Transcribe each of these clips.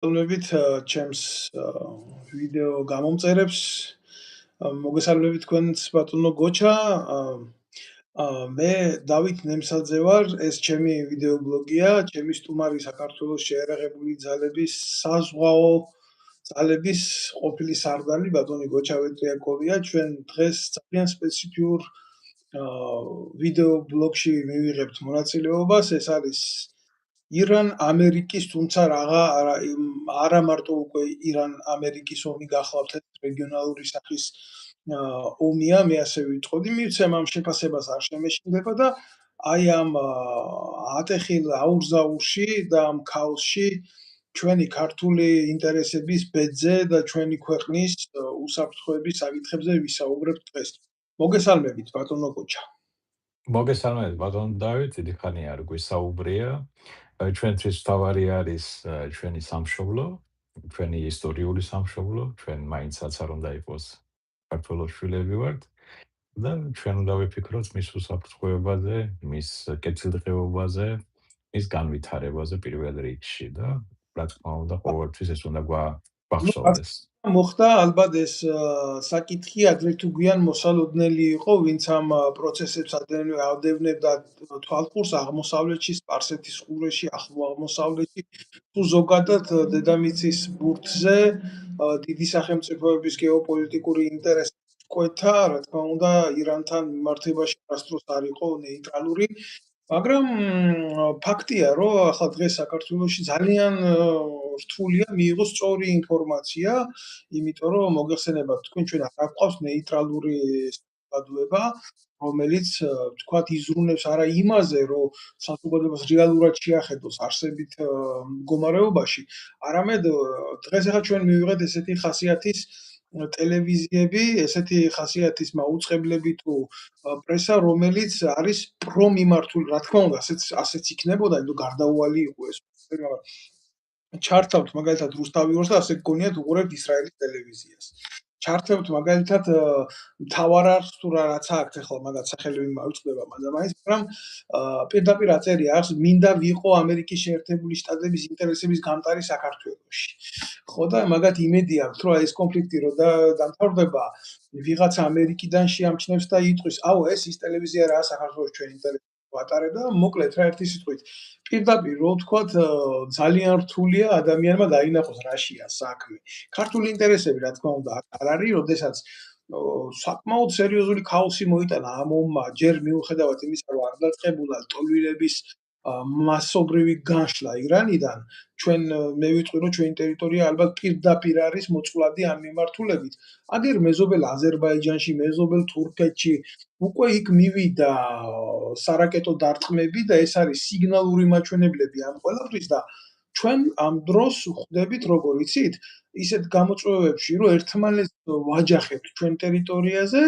მოგესალმებით ჩემს ვიდეო გამომწერებს. მოგესალმებით თქვენს ბატონო გოჩა. მე დავით ნემსაძე ვარ. ეს ჩემი ვიდეო ბლოგია, ჩემი სტუმარი საქართველოს შეერაღებული ძალების საზღვაო ძალების ყოფილი სარდალი ბატონი გოჩა ვეტრიაკოვია. ჩვენ დღეს ძალიან სპეციფიურ ვიდეო ბლოგში მივიღებთ მონაწილეობას. ეს არის ირან-ამერიკის, თუმცა არა მარტო უკვე ირან-ამერიკის ომი გახლავთ, რეგიონალური სახის ომია, მე ასე ვიტყოდი, მივცემ ამ შეფასებას არ შემეშინდება და აი ამ ატეხილ აურზაურში და ამ ქაოსში ჩვენი ქართული ინტერესების ბედზე და ჩვენი ქვეყნის უსაფრთხოების საკითხებზე ვისაუბრებთ დღეს. მოგესალმებით, ბატონო გოჩა. მოგესალმებით, ბატონო დავით, დიდი ხანია არ გვისაუბრია. ჩვენთვის თავარი არის ჩვენი სამშობლო, ჩვენი ისტორიული სამშობლო, ჩვენ მაინცაც არ უნდა იყოს საქართველოს შვილები ვართ და ჩვენ უნდა ვიფიქროთ მის უსაფრთხოებაზე, მის კეთილდღეობაზე, მის განვითარებაზე პირველ რიგში და რა თქმა უნდა, ყოველთვის ეს უნდა გვახსოვდეს. მოხდა ალბათ ეს საკითხი ადრე თუ გვიან მოსალოდნელი იყო, ვინც ამ პროცესებს ადევნებდა თვალყურს აღმოსავლეთში, სპარსეთის ყურეში, ახლო აღმოსავლეთში, თუ ზოგადად დედამიწის ბურთზე დიდი სახელმწიფოების გეოპოლიტიკური ინტერესი კვეთა, რა თქმა უნდა, ირანთან მიმართებაში არასდროს არ იყო ნეიტრალური. მაგრამ ფაქტია, რომ ახლა დღეს საქართველოში ძალიან რთულია მიიღოს სწორი ინფორმაცია, იმიტომ რომ მოგეხსენებათ თქვენ ჩვენ არ გვყავს ნეიტრალური საზოგადოება, რომელიც თქვათ იზრუნებს არა იმაზე, რომ საზოგადოებას რეალურად შეახედოს არსებით მდგომარეობაში, არამედ დღეს ახლა ჩვენ მივიღეთ ესეთი ხასიათის ტელევიზიები, ესეთი ხასიათის მაუწყებლები თუ პრესა, რომელიც არის პრომიმართული, რა თქმა უნდა, ასეც იქნებოდა, იმიტომ გარდაუვალი იყო ეს. ჩართავთ მაგალითად რუსთავი-ორს და ასე გგონიათ უყურებთ ისრაელის ტელევიზიას. ჩართავთ მაგალითად მთავარ-არხს თუ რაც აქვს ახლა მაგათ სახელი მივწდება მაგამაის, მაგრამ პირდაპირ აწერია აქვს მინდა ვიყო ამერიკის შეერთებული შტატების ინტერესების გამტარი საქართველოში. ხო და მაგათ იმედი აქვს, რომ ეს კონფლიქტი რო დამთავრდება, ვიღაცა ამერიკიდან შეამჩნევს და იტყვის, აუ ეს ის ტელევიზია რა საქართველოს ჩვენ ინტერესებს ვატარებ და მოკლედ რა ერთი სიტყვით პირდაპირ რო ვთქვათ ძალიან რთულია ადამიანმა დაინახოს რაშია საქმე. ქართული ინტერესები რა თქმა უნდა არ არის, როდესაც საკმაოდ სერიოზული ქაოსი მოიტანა ამ ომმა, ჯერ მიუხედავად იმისა, რომ არ დაწყებულა ტოლვილების მასობრივი განშლა ირანიდან, ჩვენ მე ვიტყვი, რომ ჩვენი ტერიტორია ალბათ პირდაპირ არის მოწყვლადი ამ მიმართულებით. აგერ მეზობელ აზერბაიჯანში, მეზობელ თურქეთში უკვე იქ მივიდა სარაკეტო დარტყმები და ეს არის სიგნალური მაჩვენებლები ამ ყველაფრის და ჩვენ ამ დროს ხვდებით, როგორ იცით, ისეთ გამოწვევებში, რომ ერთმანეთს ვაჯახებთ ჩვენ ტერიტორიაზე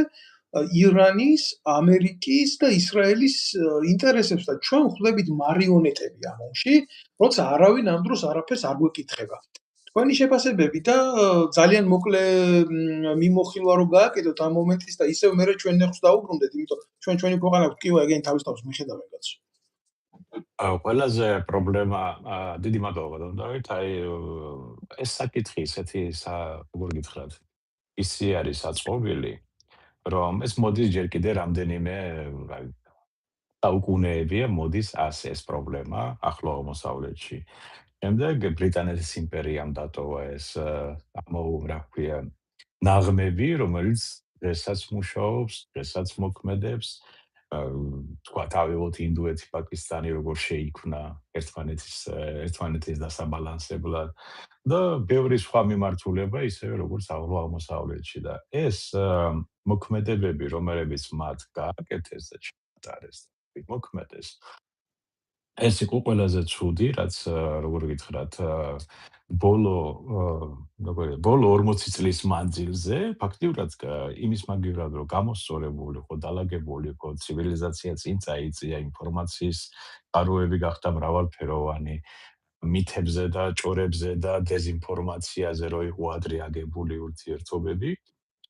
ირანის, ამერიკის და ისრაელის ინტერესებს და ჩვენ ხვდებით მარიონეტები ამ ომში, როცა არავინ ამ დროს არაფერს არ გვეკითხება. თქვენი შეფასებები და ძალიან მოკლე მიმოხილვა რო გააკეთოთ ამ მომენტის და ისევ მერე ჩვენ ნეხს დაუბრუნდეთ, იმიტომ ჩვენ ჩვენი ქვეყანა ვკივა ეგენი თავის თავს მიხედავენ კაცო. ყველაზე პრობლემა დიდი მადლობა დავით, აი ეს საკითხი ისეთი როგორ გითხრათ, ისი არის აწყობილი, რომ ეს მოდის ჯერ კიდე რამდენიმე საუკუნეებია მოდის ასე ეს პრობლემა ახლო აღმოსავლეთში. შემდეგ ბრიტანეთის იმპერიამ დატოვა ეს რა ქვია ნაღმები, რომელიც დღესაც მუშაობს, დღესაც მოქმედებს. თქვა თავივოთ ინდოეთი, პაკისტანი როგორ შეიქმნა ერთმანეთის დასაბალანსებლად და ბევრი სხვა მიმართულება ისევე როგორც ახლო აღმოსავლეთში და ეს მოქმედებები, რომელებიც მათ გააკეთეს და ჩაატარეს და მოქმედეს, ეს იყო ყველაზე ცუდი, რაც როგორ გითხრათ, ბოლო 40 წლის მანძილზე ფაქტიურად იმის მაგივრად რომ გამოსწორებული იყო, დალაგებული იყო, ცივილიზაცია წინ წაიწია, ინფორმაციის წყაროები გახდა მრავალფეროვანი, მითებზე და ჭორებზე და დეზინფორმაციაზე რო იყო ადრე აგებული ურთიერთობები,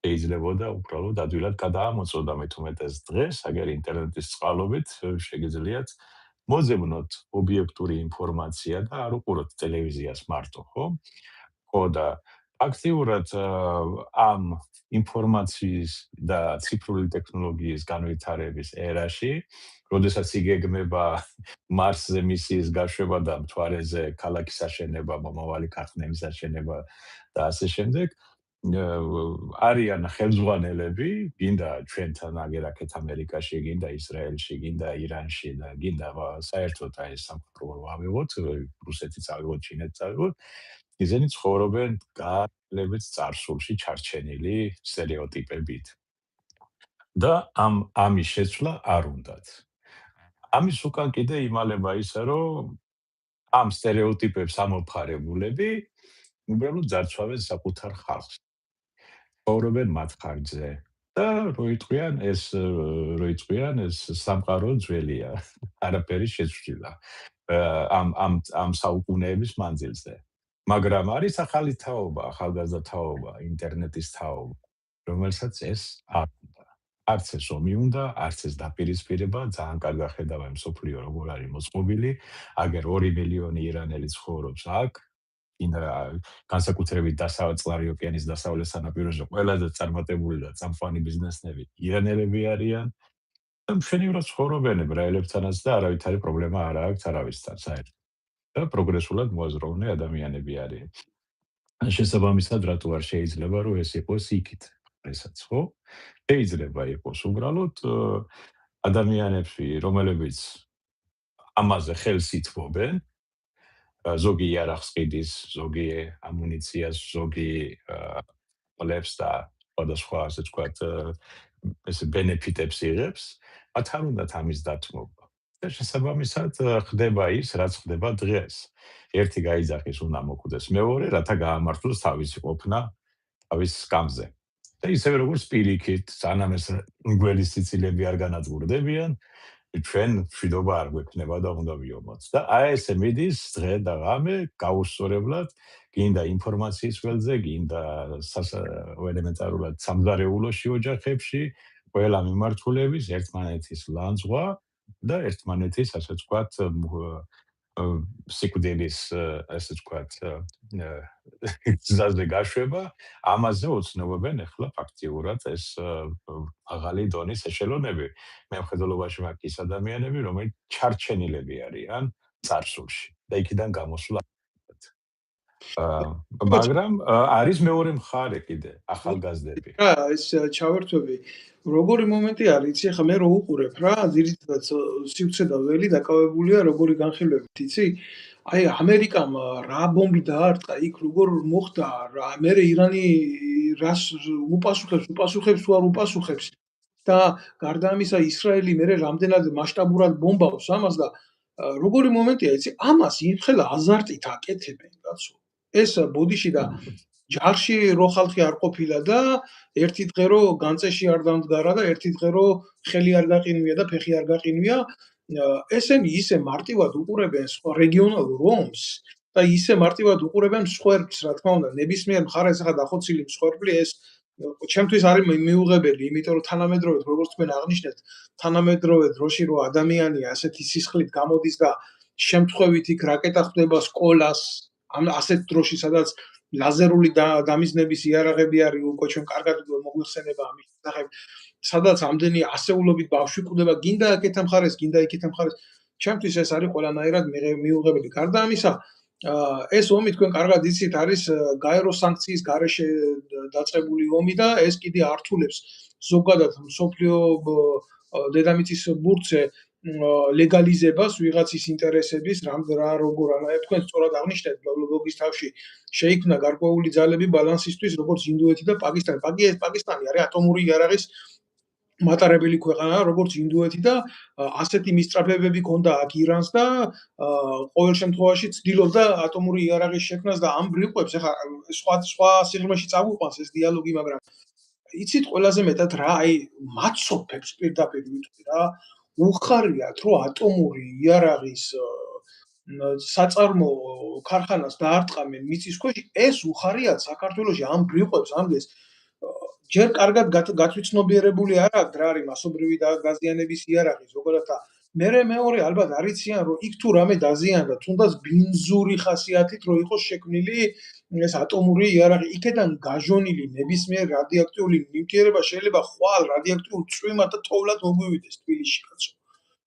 შეიძლებოდა უბრალოდ ადვილად გადაამოწოდა, მით უმეტეს დღეს, აგერ ინტერნეტის წყალობით შეგიძლიათ მოძებნოთ ობიექტური ინფორმაცია და არ უყუროთ ტელევიზიას მარტო, ხო? ხო და აქტიურად ამ ინფორმაციის და ციფრული ტექნოლოგიის განვითარების ერაში, როდესაც იგეგმება მარსზე მისიის გაშვება და მთვარეზე ქალაქის აშენება, მომავალი ქარხნების აშენება და ასე შემდეგ, არიან ხელმძღვანელები, გინდა ჩვენთან აგერაკეთ ამერიკაში, გინდა ისრაელში, გინდა ირანში და გინდა საერთოდ აი სამყარო ავიღოთ, რუსეთიც ავიღოთ, ჩინეთიც ავიღოთ, ისინი ცხოვრობენ გააძლებით წარსულში ჩარჩენილი სტერეოტიპებით. და ამის შეცვლა არ უნდათ. ამის უკან კიდე იმალება ისე, რომ ამ სტერეოტიპებს ამოფხარებულები უბრალოდ ძარცვავენ საკუთარ ხალხს. ცხოვრობენ მათ ხარჯზე და როიტყვიან ეს სამყარო ძველია, არაფერი შეცვლილა ამ საუკუნეების მანძილზე. მაგრამ არის ახალი თაობა, ახალგაზრდა თაობა, ინტერნეტის თაობა, რომელსაც ეს არ უნდა. არც ეს ომი უნდა, არც ეს დაპირისპირება, ძალიან კარგად ხედავენ მსოფლიო როგორ არის მოწყობილი, აგერ 2 მილიონი ირანელი ცხოვრობს აქ, განსაკუთრებით წყნარი ოკეანის დასავლეთ სანაპიროზე ყველაზე წარმატებული და წამყვანი ბიზნესმენები ირანელები არიან. და მშვენივრად ცხოვრობენ ებრაელებთანაც და არავითარი პრობლემა არ აქვს არავისთან საერთოდ. და პროგრესულად მოაზროვნე ადამიანები არიან. შესაბამისად, რატო არ შეიძლება რომ ეს იყოს იქით, ესაც ხო? შეიძლება იყოს უბრალოდ ადამიანები, რომლებიც ამაზე ხელს ითმობენ, ზოგი იარაღს ყიდის, ზოგი ამუნიციას, ზოგი ყლებს და სხვადასხვა ასე ვთქვათ ესე ბენეფიტებს იღებს, მათ არ უნდათ ამის დათმობა. და შესაბამისად ხდება ის, რაც ხდება დღეს. ერთი გაიძახის უნდა მოკვდეს მეორე, რათა გაამართლოს თავისი ყოფნა თავის სკამზე. და ისევე როგორც პირიქით, სანამ ეს გველის ციცილები არ განადგურდებიან, ჩვენ მშვიდობა არ გვექნება და უნდა ვიომოთ. და აი ესე მიდის დღე და ღამე გაუსწორებლად, გინდა ინფორმაციის ველზე, გინდა ელემენტარულად სამზარეულოში ოჯახებში, ყველა მიმართულების ერთმანეთის ლანძღვა და ერთმანეთის ასე ვთქვათ სიკვდილის ასე ვთქვათ გზაზე გაშვება, ამაზე ოცნებობენ ახლა ფაქტიურად ეს მაღალი დონის ეშელონები. მე მხედველობაში მაქვს ის ადამიანები, რომლებიც ჩარჩენილები არიან წარსულში და იქიდან გამოსვლა. მაგრამ არის მეორე მხარე კიდე, ახალგაზრდები. რა ეს ჩავერთვები როგორი მომენტი არის, იცი ახლა მე რო უყურებ რა, ძირითადად სივრცე და ველი დაკავებულია როგორი განხილვებით, იცი? აი ამერიკამ რა ბომბი დაარტყა იქ როგორ მოხდა რა, მე ირანი რას უპასუხებს თუ არ უპასუხებს და გარდა ამისა ისრაელი მე რამდენად მასშტაბურად ბომბავს ამას და როგორი მომენტია, იცი? ამას იმხელა აზარტით აკეთებენ, კაცო. ეს ბოდიში და ჯარში რო ხალხი არ ყოფილა და ერთი დღე რო განწეში არ დამდგარა და ერთი დღე რო ხელი არ გაყინვია და ფეხი არ გაყინვია, ესენი ისე მარტივად უყურებენ სხვა რეგიონალურ ომს და ისე მარტივად უყურებენ მსხვერპლს, რა თქმა უნდა, ნებისმიერ მხარეს ახლა დახოცილი მსხვერპლი ეს ჩემთვის არის მიუღებელი, იმიტომ რომ თანამედროვედ როგორც თქვენ აღნიშნეთ, თანამედროვე დროში რო ადამიანია ასეთი სისხლით გამოდის და შემთხვევით იქ რაკეტა ხვდება სკოლას, ამ ასეთ დროში სადაც ლაზერული დამიზნების იარაღები არის უკვე ჩვენ კარგად მოგვიხსენება ამის შესახებ, სადაც ამდენი ასეულობით ბავშვი კვდება, გინდა აქეთ მხარეს, გინდა იქით მხარეს. ჩემთვის ეს არის ყველანაირად მიუღებელი. გარდა ამისა, ეს ომი თქვენ კარგად იცით, არის გაერო სანქციის გარეშე დაწყებული ომი და ეს კიდე ართულებს ზოგადად მსოფლიო დედამიწის ბურთზე ლეგალიზებას ვიღაცის ინტერესების რა როგორ თქვენ სწორად აღნიშნეთ ბლოგის თავში შეიქმნა გარკვეული ძალები ბალანსისთვის როგორც ინდოეთი და პაკისტანი. პაკისტანი არის ატომური იარაღის მატარებელი ქვეყანა როგორც ინდოეთი და ასეთი მისწრაფებები ქონდა აქ ირანს და ყოველ შემთხვევაში ცდილობდა ატომური იარაღის შექმნას და ამ ბრიყვებს ახლა სხვა სიღრმეში წაგვიყვანს ეს დიალოგი, მაგრამ იცით ყველაზე მეტად რა, აი მაცოფებს პირდაპირ ვიტყვი რა, უხარიათ რომ ატომური იარაღის საწარმო ქარხანას დაარტყამენ მიწის ქვეშ, ეს უხარიათ საქართველოში ამ ბრიყვებს ამდეს ჯერ კარგად გათვითცნობიერებული არ აქვს რა არის მასობრივი დაზიანების იარაღი, ზოგადად მეორე ალბათ არიციან რომ იქ თუ რამე დაზიანდა, თუნდაც ბინზური ხასიათით რომ იყოს შექმნილი ეს ატომური იარაღი, იქიდან გაჟონილი ნებისმიერ რადიოაქტიული ნივთიერება შეიძლება ხვალ რადიოაქტიურ წვიმად და თოვლად მოგვივიდეს თბილისში კაცო.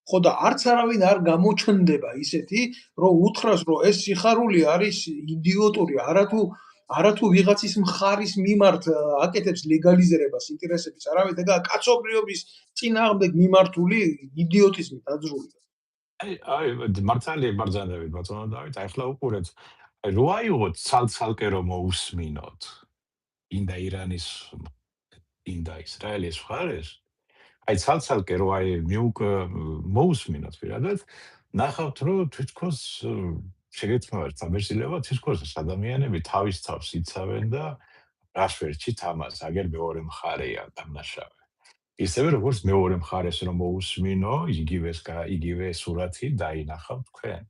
ხო და არც არავინ არ გამოჩნდება ისეთი, რომ უთხრას რომ ეს სიხარული არის იდიოტური, არათუ ვიღაცის მხარის მიმართ აკეთებს ლეგალიზებას ინტერესების, არავით და კაცობრიობის წინააღმდეგ მიმართული იდიოტიზმი დაძრული. აი მართალია ბრძანდებით ბატონო დავით, აი ახლა უყურეთ, აი რო აიღოთ ცალ-ცალკე რომ მოусმინოთ ინდა ირანის, ინდა ისრაელის მხარეს, აი ცალ-ცალკე რო აი მოусმინოთ პირადად, ნახავთ რომ თვითქოს შეგეცმევათ სამერძილება, თვითქოს ადამიანები თავის თავს იცავენ და რას ვერჩით ამას, აგერ მეორე მხარეა დამნაშავე. ისევე როგორც მეორე მხარეს რომ მოусმინო, იგივე სურათი დაინახავ თქვენ.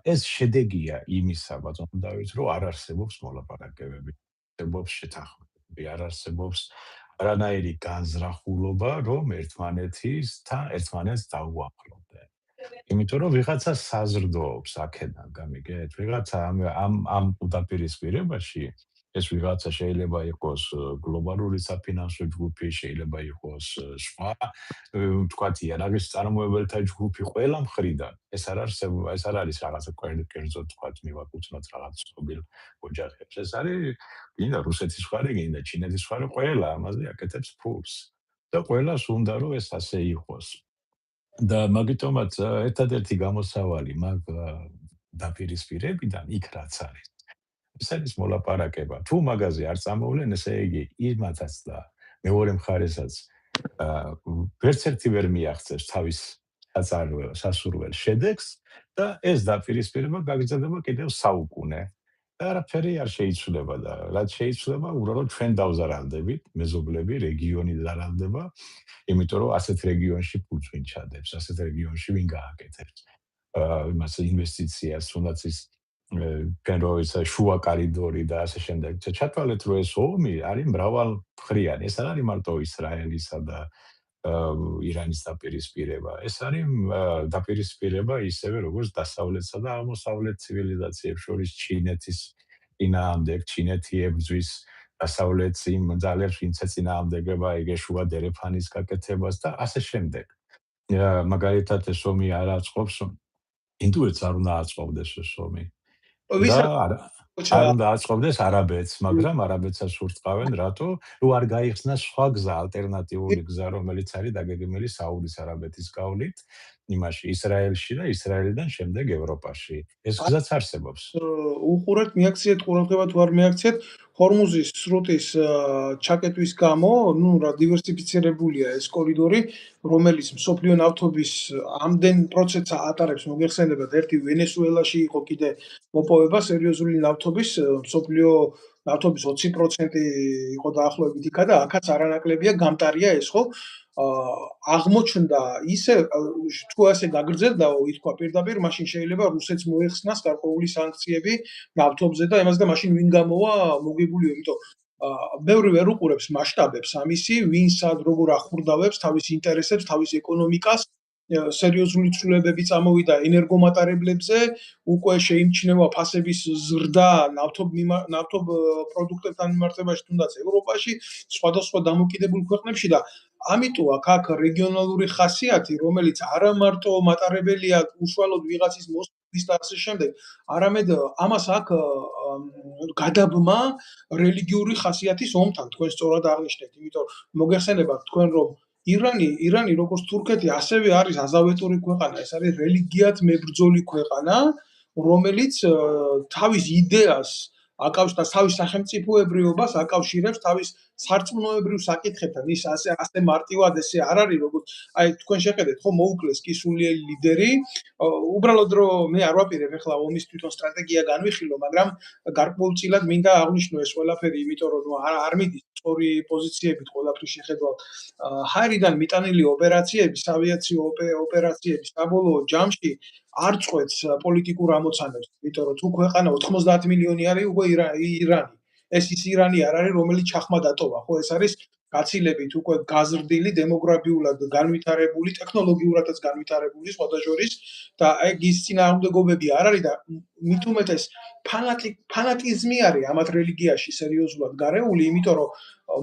ეს შედეგია იმისა, ბატონო დავით, რომ არ არსებობს მოლაპარაკებები, არსებობს შეთანხმებები, არ არსებობს არანაირი განზრახულობა, რომ ერთმანეთს დაუახლოვდნენ. იმიტომ რომ ვიღაცა საზრდოობს აქედან, გამიგეთ? ვიღაცა ამ დაპირისპირებაში ეს ვიღაცა შეიძლება იყოს გლობალური საფინანსო ჯგუფი, შეიძლება იყოს სხვა, თქვათ იარაღის წარმოებელთა ჯგუფი, ყველა მხრიდან. ეს არ არის რაღაცა კერძო თქვათ მივაკუთვნოთ რაღაც ცნობილ ოჯახებს. ეს არის გინდა რუსეთის მხარე, გინდა ჩინეთის მხარე, ყველა ამაზე აკეთებს ფულს. და ყველას უნდა რომ ეს ასე იყოს. და მაგიტომაც ერთადერთი გამოსავალი მაგ დაპირისპირებიდან იქ რაც არის. ეს არის მოლაპარაკება. თუ მაგაზე არ წამოვლენ, ესე იგი იმათაც და მეორე მხარესაც ვერც ერთი ვერ მიაღწევს თავის სასურველ შედეგს და ეს დაპირისპირება გაგრძელდება კიდევ საუკუნე. და არაფერი არ შეიცვლება და რაც შეიცვლება, უბრალოდ ჩვენ დავზარალდებით, მეზობლები, რეგიონი ზარალდება, იმიტომ რომ ასეთ რეგიონში ფულს ვინ ჩადებს, ასეთ რეგიონში ვინ გააკეთებს იმას ინვესტიციას, თუნდაც ის განროის შუა კორიდორი და ასე შემდეგ. ჩათვალეთ რომ ეს ომი არის მრავალმხრივი, ეს არ არის მარტო ისრაელისა და ირანის დაპირისპირება. ეს არის დაპირისპირება ისევე როგორც დასავლეთსა და აღმოსავლეთ ცივილიზაციებს შორის ჩინეთის წინააღმდეგ, ჩინეთი ებრძვის დასავლეთს იმ ძალებს, ვინც ეწინააღმდეგება ეგ შუა დერეფანის გაკეთებას და ასე შემდეგ. მაგალითად ეს ომი არ აწყობს, ინდუეთს არ უნდა აწყობდეს ეს ომი. და არ უნდა აწყობდეს არაბეთს, მაგრამ არაბეთსაც ურტყავენ, რატო? რომ არ გაიხსნა სხვა გზა, ალტერნატიული გზა, რომელიც არის დაგეგმილი საუდის არაბეთის გავლით, იმაში ისრაელში და ისრაელიდან შემდეგ ევროპაში. ეს გზაც არსებობს. უყურეთ, მიაქციეთ ყურადღება თუ არ მიაქციეთ, ჰორმუზის სრუტის ჩაკეტვის გამო, რა დივერსიფიცირებულია ეს კორიდორი, რომელიც მსოფლიო ნავთობის ამდენ პროცესს ატარებს, მოგეხსენებათ, ერთი ვენესუელაში იყო კიდე მოპოვება სერიოზული ნავთობის, მსოფლიო ნავთობის 20% იყო დაახლოებით იქა და აქაც არანაკლებია გამტარია ეს, ხო? აღმოჩნდა ისე თუ ასე გაგრძელდაო, ითქვა პირდაპირ, მაშინ შეიძლება რუსეთს მოეხსნას გარკვეული სანქციები ნავთობზე და იმას და მაშინ ვინ გამოვა მოგებულიო, იმიტომ ბევრი ვერ უყურებს მასშტაბებს ამისი, ვინ სად როგორ ახურდავებს თავის ინტერესებს, თავის ეკონომიკას, სერიოზული ცვლილებები წამოვიდა ენერგომატარებლებზე, უკვე შეიმჩნევა ფასების ზრდა ნავთობ პროდუქტებთან მიმართებაში, თუნდაც ევროპაში, სხვადასხვა დამოკიდებულ ქვეყნებში და ამიტომ აქ რეგიონალური ხასიათი, რომელიც არა მარტო მატარებელია უშუალოდ ვიღაცის მოსვლის და ასე შემდეგ, არამედ ამას აქ გადაბმა რელიგიური ხასიათის ომთან, თქვენ სწორად აღნიშნეთ, იმიტომ მოგეხსენებათ თქვენ რომ ირანი როგორც თურქეთი ასევე არის აზავეტური ქვეყანა, ეს არის რელიგიად მებრძოლი ქვეყანა, რომელიც თავის იდეას აკავშირებს თავის სახელმწიფოებრიობას აკავშირებს თავის სარწმუნოებრივ საკითხებთან. ის ასე მარტივად ესე არ არის, როგორც აი თქვენ შეხედეთ, ხო მოუკლეს კი სულიერი ლიდერი, უბრალოდ რომ მე არ ვაპირებ ახლა ომის თვითონ სტრატეგია განვიხილო, მაგრამ გარკვეულწილად მინდა აღვნიშნო ეს ყველაფერი, იმიტომ რომ არ მიდის სწორი პოზიციებით ყველაფრის შეხედვათ. ჰაერიდან მიტანილი ოპერაციების, ავიაციო ოპერაციების საბოლოო ჯამში არ წყვეტს პოლიტიკურ ამოცანებს, იმიტომ რომ თუ ქვეყანა 90 მილიონი არის უკვე ირანი. ეს ის ირანი არ არის, რომელიც ჩახმა დატოვა, ხო, ეს არის გაცილებით უკვე გაზრდილი, დემოგრაფიულად განვითარებული, ტექნოლოგიურადაც განვითარებული სხვათა შორის და ეგ ის წინააღმდეგობები არ არის და მით უმეტეს ფანატიზმი არის ამათ რელიგიაში სერიოზულად გარეული, იმიტომ რომ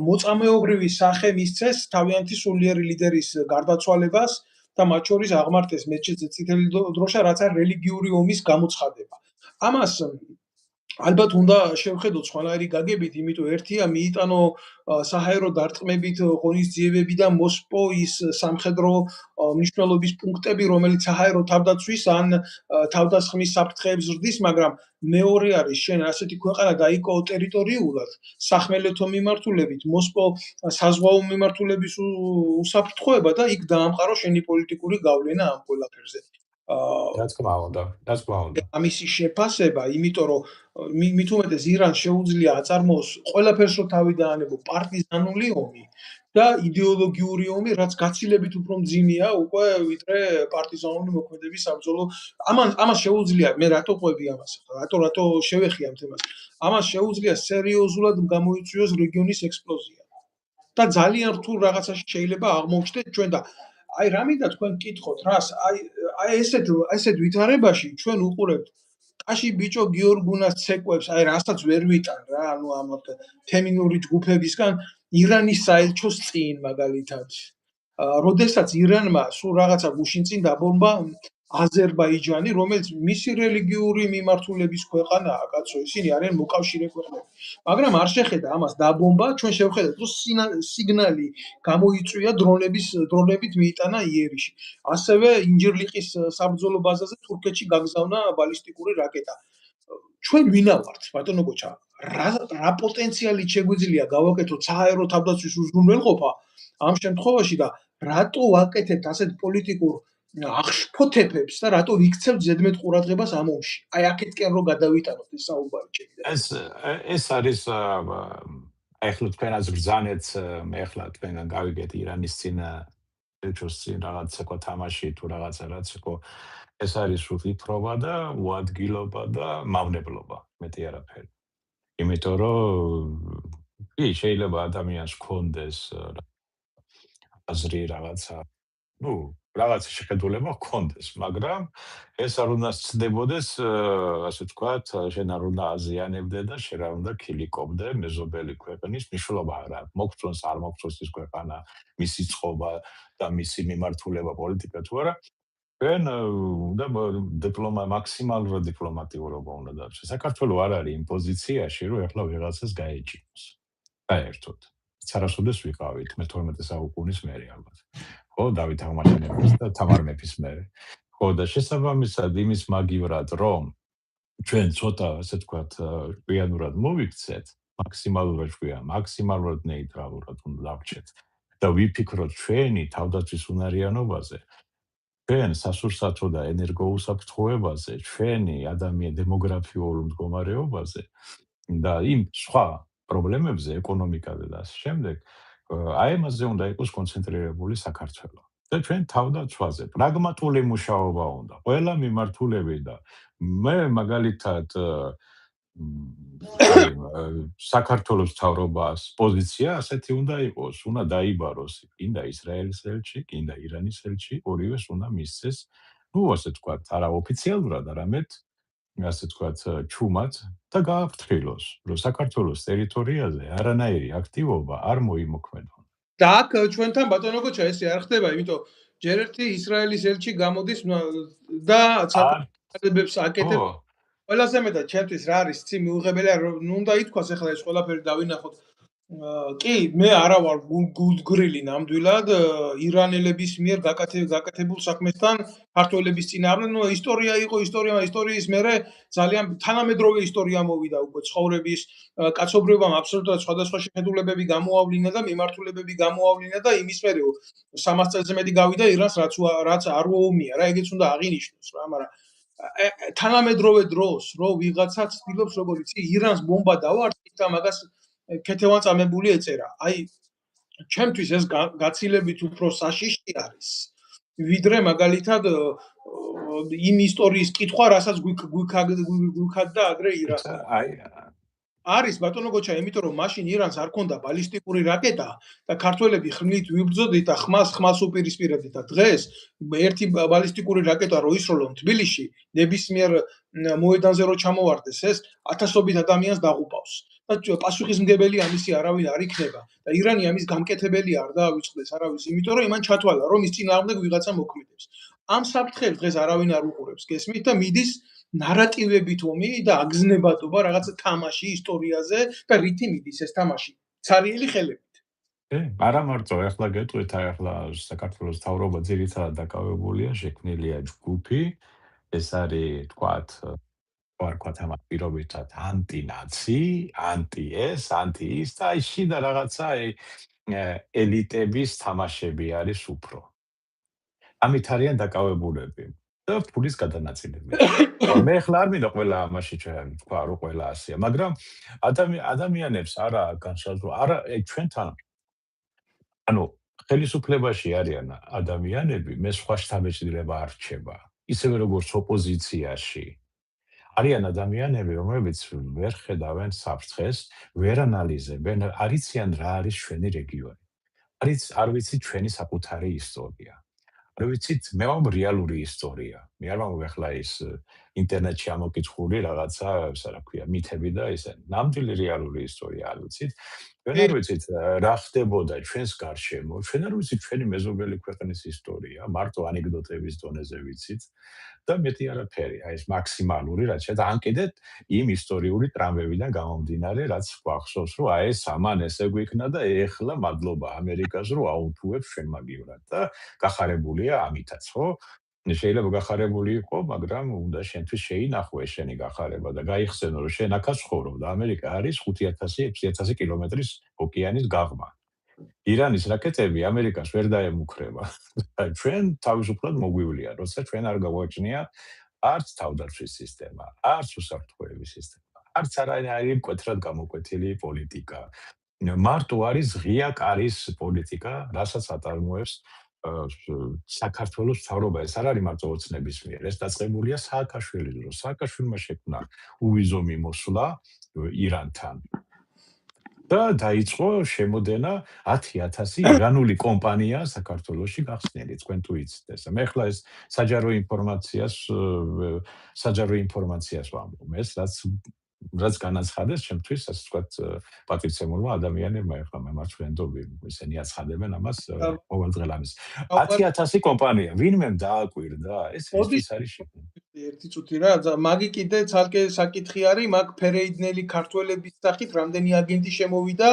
მოწამეობრივი სახე მისცეს თავიანთი სულიერი ლიდერის გარდაცვალებას და მათ შორის აღმართეს მეჩეთზე წითელი დროშა, რაც არის რელიგიური ომის გამოცხადება. ამას ალბათ უნდა შევხედოთ სხვანაირი გაგებით, იმიტომ ერთია მიიტანო საჰაერო დარტყმებით ღონისძიებები და მოსპოვის სამხედრო მნიშვნელობის პუნქტები, რომელიც საჰაერო თავდაცვის ან თავდასხმის საფრთხეებს ზრდის, მაგრამ მეორე არის შენ ასეთი ქვეყანა დაიკო ტერიტორიულად სახმელეთო მიმართულებით, მოსპო საზღვაო მიმართულების უსაფრთხოება და იქ დაამყარო შენი პოლიტიკური გავლენა ამ ყველაფერზე. რაც თქმა უნდა. ამისი შეფასება, იმიტომ რომ მით უმეტეს ირანს შეუძლია აწარმოოს ყველაფერს რო თავი დაანებო პარტიზანული ომი და იდეოლოგიური ომი, რაც გაცილებით უფრო მძიმეა უკვე ვიდრე პარტიზანული მოქმედების საბრძოლო. ამას შეუძლია, მე რატო ყვები ამას? რატო შევეხი ამ თემას? ამას შეუძლია სერიოზულად გამოიწვიოს რეგიონის ექსპლოზია. და ძალიან რთულ რაღაცაში შეიძლება აღმოჩნდეთ ჩვენ და აი რამინდა თქვენ გკითხოთ რას აი ესეთ ვითარებაში ჩვენ უყურებთ ტაში ბიჭო გიორგუნას ცეკვებს აი რასაც ვერ ვიტან რა ანუ ამ ფემინური ჯგუფებისგან ირანის საელჩოს წინ მაგალითად როდესაც ირანმა სულ რაღაცა გუშინ წინ დაბომბა აზერბაიჯანი რომელიც მისი რელიგიური მიმართულების ქვეყანაა კაცო ისინი არიან მოკავშირე ქვეყნები მაგრამ არ შეხედა ამას დაბომბა ჩვენ შევხედეთ რომ სიგნალი გამოიწვია დრონებით მიიტანა იერიში ასევე ინჯერლიყის საბრძოლო ბაზაზე თურქეთში გაგზავნა ბალისტიკური რაკეტა ჩვენ ვინა ვართ ბატონო გოჩა რა პოტენციალით შეგვიძლია გავაკეთოთ საჰაერო თავდაცვის უზრუნველყოფა ამ შემთხვევაში და რატო ვაკეთებთ ასეთ პოლიტიკურ აღშფოთებებს და რატო ვიქცევთ ზედმეტ ყურადღებას ამ ომში? აი აქეთკენ რო გადავიტანოთ ეს საუბარი ჩემი. ეს არის ახლა თქვენაც ბრძანეთ, მე ახლა თქვენგან გავიგეთ ირანის წინ ეჭოს წინ რაღაც ეკო თამაში თუ რაღაცა რაც ეკო ეს არის უთითრობა და უადგილობა და მავნებლობა, მეტი არაფერი. იმიტომ რომ კი შეიძლება ადამიანს ჰქონდეს აზრი რაღაცა რაღაც შეხედულება ჰქონდეს, მაგრამ ეს არ უნდა ცდებოდეს, ასე ვთქვათ, შენ არ უნდა აზიანებდე და შენ არ უნდა ქილიკობდე მეზობელი ქვეყნის მნიშვნელობა არა. მოგწონს არ მოგწონს ის ქვეყანა, მისი წყობა და მისი მიმართულება პოლიტიკა თუ არა. ჩვენ უნდა მაქსიმალურად დიპლომატიურობა უნდა დარჩეს. საქართველოს არ არის იმ პოზიციაში, რომ ეხლა ვიღაცას გაეჭიროს. საერთოდ. სარასოდეს ვიყავით მე-12 საუკუნის მერე ალბათ. ხო, დავით აღმაშენებლის და თამარ მეფის მერე. ხო, და შესაბამისად იმის მაგივრად, რომ ჩვენ ცოტა, ასე ვთქვათ, ჭკვიანურად მოვიქცეთ, მაქსიმალურად ნეიტრალურად უნდა დავრჩეთ და ვიფიქროთ ჩვენი თავდაცვის უნარიანობაზე, ჩვენ სასურსათო და ენერგოუსაფრთხოებაზე, ჩვენი დემოგრაფიულ მდგომარეობაზე და იმ სხვა პრობლემებზე, ეკონომიკაზე და ასე შემდეგ, აი ამაზე უნდა იყოს კონცენტრირებული საქართველო. და ჩვენ თავდაცვაზე პრაგმატული მუშაობა უნდა. ყველა მიმართულებით და მე მაგალითად საქართველოს მთავრობას პოზიცია ასეთი უნდა იყოს, უნდა დაიბაროს კიდე ისრაელის ელჩი, კიდე ირანის ელჩი, ორივეს უნდა მისცეს, ასე ვთქვათ, არა ოფიციალურად, არამედ ასე ვთქვათ, ჩუმად და გააფრთხილოს, რომ საქართველოს ტერიტორიაზე არანაირი აქტივობა არ მოიმოქმედონ. და აქ ჩვენთან ბატონო გოჩა ესე არ ხდება, იმიტომ ჯერ ერთი ისრაელის ელჩი გამოდის და ცალკეებებს აკეთებს. ყველაზე მეტად ჩემთვის რა არის ცი მიუღებელია, რომ უნდა ითქვას ახლა ეს ყველაფერი დავინახოთ. კი, მე არა ვარ გულგრილი ნამდვილად ირანელების მიერ გაკეთებულ საქმესთან ქართველების წინააღმდეგ. ნუ ისტორია იყო, ისტორიის მერე ძალიან თანამედროვე ისტორია მოვიდა უკვე ცხოვრების კაცობრიობამ აბსოლუტურად სხვადასხვა შეხედულებები გამოავლინა და მიმართულებები გამოავლინა და იმის მერე 300 წელზე მეტი გავიდა ირანს რაც არ უომია რა, ეგეც უნდა აღინიშნოს რა, მაგრამ თანამედროვე დროს რო ვიღაცა ცდილობს როგორ იცი ირანს ბომბა დავარტყით და მაგას ქეთევან წამებული ეწერა. აი ჩემთვის ეს გაცილებით უფრო საშიში არის. ვიდრე მაგალითად იმ ისტორიის კითხვა, რასაც გვიქადდა ადრე ირანს. არის ბატონო გოჩა, იმიტომ რომ მაშინ ირანს არ ქონდა ბალისტიკური რაკეტა და ქართველები ხმლით ვიბრძოდით და ხმას უპირისპირებდით და დღეს ერთი ბალისტიკური რაკეტა რო ისროლონ თბილისში, ნებისმიერ მოედანზე რო ჩამოვარდეს ეს ათასობით ადამიანს დაღუპავს. და პასუხისმგებელი ამისი არავინ არ იქნება და ირანი ამის გამკეთებელი არ დაავიწყდეს არავის, იმიტომ რომ იმან ჩათვალა რომ ის წინააღმდეგ ვიღაცა მოქმედებს. ამ საფრთხეს დღეს არავინ არ უყურებს, გესმით და მიდის ნარატივებით ომი და აგზნებადობა რაღაცა თამაში ისტორიაზე და რითი მიდის ეს თამაში? ცარიელი ხელებით. არა მარტო, ეხლა გეტყვით, ახლა საქართველოს მთავრობა ძირითადად დაკავებულია, შექმნილია ჯგუფი, ეს არის თქვათ, ვარქვათ ამათ პირობითად ანტინაცი, ანტი ეს, ანტი ის და აი შიდა რაღაცა ელიტების თამაშები არის უფრო. ამით არიან დაკავებულები და ფულის გადანაწილებით. მე ახლა არ მინდა ყველა ამაში თქვა რომ ყველა ასია, მაგრამ ადამიანებს არა განსაზღვრა, არა ჩვენთან ანუ ხელისუფლებაში არიან ადამიანები, მე სხვა შთაბეჭდილება არ რჩება. ისევე როგორც ოპოზიციაში არიან ადამიანები, რომლებიც ვერ ხედავენ საფრთხეს, ვერ ანალიზებენ, არ იციან რა არის ჩვენი რეგიონი. არ ვიცით ჩვენი საკუთარი ისტორია. არ ვიცით, მე ვამ რეალური ისტორია. მე არ ვამ ახლა ის ინტერნეტში ამოკითხული რაღაცა, რა ქვია, მითები და ისე. ნამდვილი რეალური ისტორია არ ვიცით. ჩვენ არ ვიცით რა ხდებოდა ჩვენს გარშემო. ჩვენ არ ვიცით ჩვენი მეზობელი ქვეყნის ისტორია, მარტო ანეკდოტების დონეზე ვიცით. და მეტი არაფერი, აი ეს მაქსიმალური, რაც შედა ან კიდე იმ ისტორიული ტრამვებიდან გამომდინარე, რაც გვახსოვს, რომ აი ეს ამან ესე გვიქნა და ეხლა მადლობა ამერიკას, რომ აუთუებს ჩვენ მაგივრად და გახარებულია ამითაც, ხო? შეიძლება გახარებული იყო, მაგრამ უნდა შენთვის შეინახო ეს შენი გახარება და გაიხსენო, რომ შენ აქაც ცხოვრობ და ამერიკა არის 5000-6000 კილომეტრის ოკეანის გაღმა. ირანის რაკეტები ამერიკას ვერ დაემუქრება. ჩვენ თავისუფლად მოგვივლია, როცა ჩვენ არ გაგვაჩნია არც თავდაცვის სისტემა, არც უსაფრთხოების სისტემა, არც არაერთი მკვეთრად გამოკვეთილი პოლიტიკა. მარტო არის ღია კარის პოლიტიკა, რასაც აწარმოებს საქართველოს მთავრობა. ეს არ არის მარტო ოცნების მიერ, ეს დაწყებულია სააკაშვილის დროს. სააკაშვილმა შექმნა უვიზო მიმოსვლა ირანთან. და დაიწყო შემოდენა 10000 ირანული კომპანია საქართველოში გახსნილი, თქვენ თუ იცით ეს. მე ხლა ეს საჯარო ინფორმაციას ვამბობ, ეს რაც განაცხადეს ჩემთვის, ასე ვთქვათ, პატრიცემულმა ადამიანებმა ეხლა მემარცხენეები ისინი აცხადებენ ამას ყოველდღიურად. 10000 კომპანია, ვინმე დააკვირდა, ეს ის არის შექმნილი. ერთი წუთი რა, მაგი კიდე ცალკე საკითხი არის, მაგ ფერეიდნელი ქართველების სახით რამდენი აგენტი შემოვიდა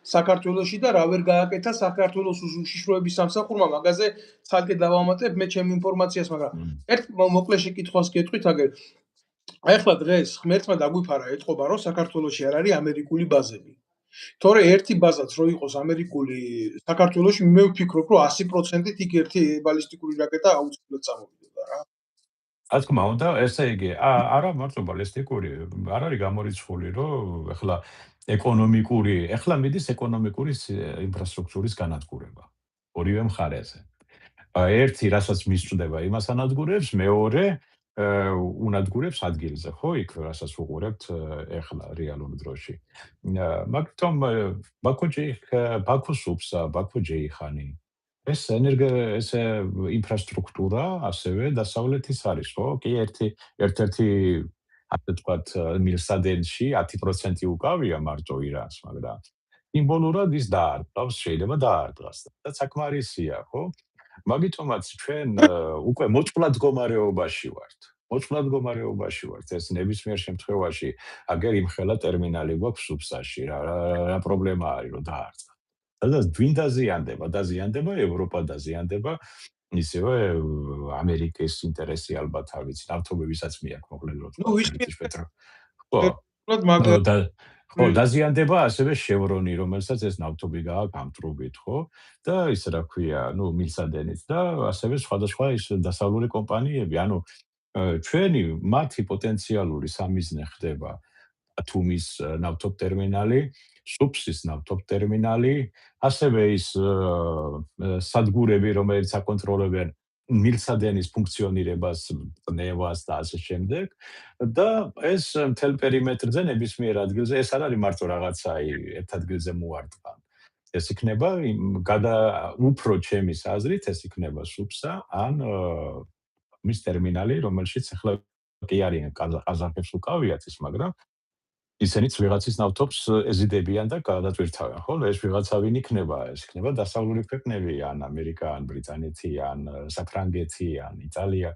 საქართველოში და რა ვერ გააკეთა საქართველოს უშიშროების სამსახურმა, მაგაზე ცალკე დავამატებ მე ჩემ ინფორმაციას, მაგრამ ერთ მოკლე შეკითხვას გეტყვით აგერ. ახლა დღეს ღმერთმა დაგვიფარა ეთყობა, რომ საქართველოში არ არის ამერიკული ბაზები. თორე ერთი ბაზაც რო იყოს ამერიკული საქართველოში, მე ვფიქრობ, რომ 100%-ით იქ ერთი ბალისტიკური რაკეტა აუცილებლად წამოვიდოდა რა. რა თქმა უნდა, ესე იგი, არა მარტო ბალისტიკური, არ არის გამორიცხული, რომ ახლა ახლა მიდის ეკონომიკური ინფრასტრუქტურის განადგურება. ორივე მხარეზე. ერთი, რასაც მისწვდება იმას ანადგურებს, მეორე უნადგურებს ადგილზე, ხო, იქ რასაც უყურებთ ახლა რეალურ დროში. მაგრამ ბაქოს უბსა, ბაქო-ჯეიხანი ეს ინფრასტრუქტურა ასევე დასავლეთის არის, ხო? კი, ერთ-ერთი ასე ვთქვათ, მილსადენში 10% უკავია მარტო ირანს, მაგრამ სიმბოლურად ის დაარტყავს, შეიძლება დაარტყას და საკმარისია, ხო? მაგიტომაც ჩვენ უკვე მოწყვლად მდგომარეობაში ვართ. ეს ნებისმიერ შემთხვევაში აგერ იმხელა ტერმინალი გვაქვს უბსაში, რა პრობლემა არის, რომ დაარტყა. და ვინ დაზიანდება, ევროპა დაზიანდება, ისევე ამერიკის ინტერესი ალბათ არ ვიცი, ნავთობებისაც მიაქვს მოკლედ რო თქვა. ხო, დაზიანდება ასევე შევრონი, რომელსაც ეს ნავთობი გააქვს ამტრობით, ხო? და ის რა ქვია, მილსადენიც და ასევე სხვადასხვა ის დასავლური კომპანიები, ანუ ჩვენი მათი პოტენციალური სამიზნე ხდება ბათუმის ნავთობტერმინალი, სუფსის ნავთობტერმინალი, ასევე ის სადგურები, რომელიც აკონტროლებენ მილსადენის ფუნქციონირებას, წნევას და ასე შემდეგ. და ეს მთელ პერიმეტრზე ნებისმიერ ადგილზე ეს არ არის მარტო რაღაცა ერთ ადგილზე მოარტყა. ეს იქნება უფრო ჩემის აზრით ეს იქნება სუფსა ან მის ტერმინალი, რომელშიც ახლა კი არიან ყაზახებს უკავიათ ის, მაგრამ ისინიც ვიღაცის ნავთობს ეზიდებიან და გადაწვირთავენ, ხო? ეს ვიღაცა ვინ იქნება? ეს იქნება დასავლური ქვეყნები, ან ამერიკა, ან ბრიტანეთი, ან საფრანგეთი, ან იტალია.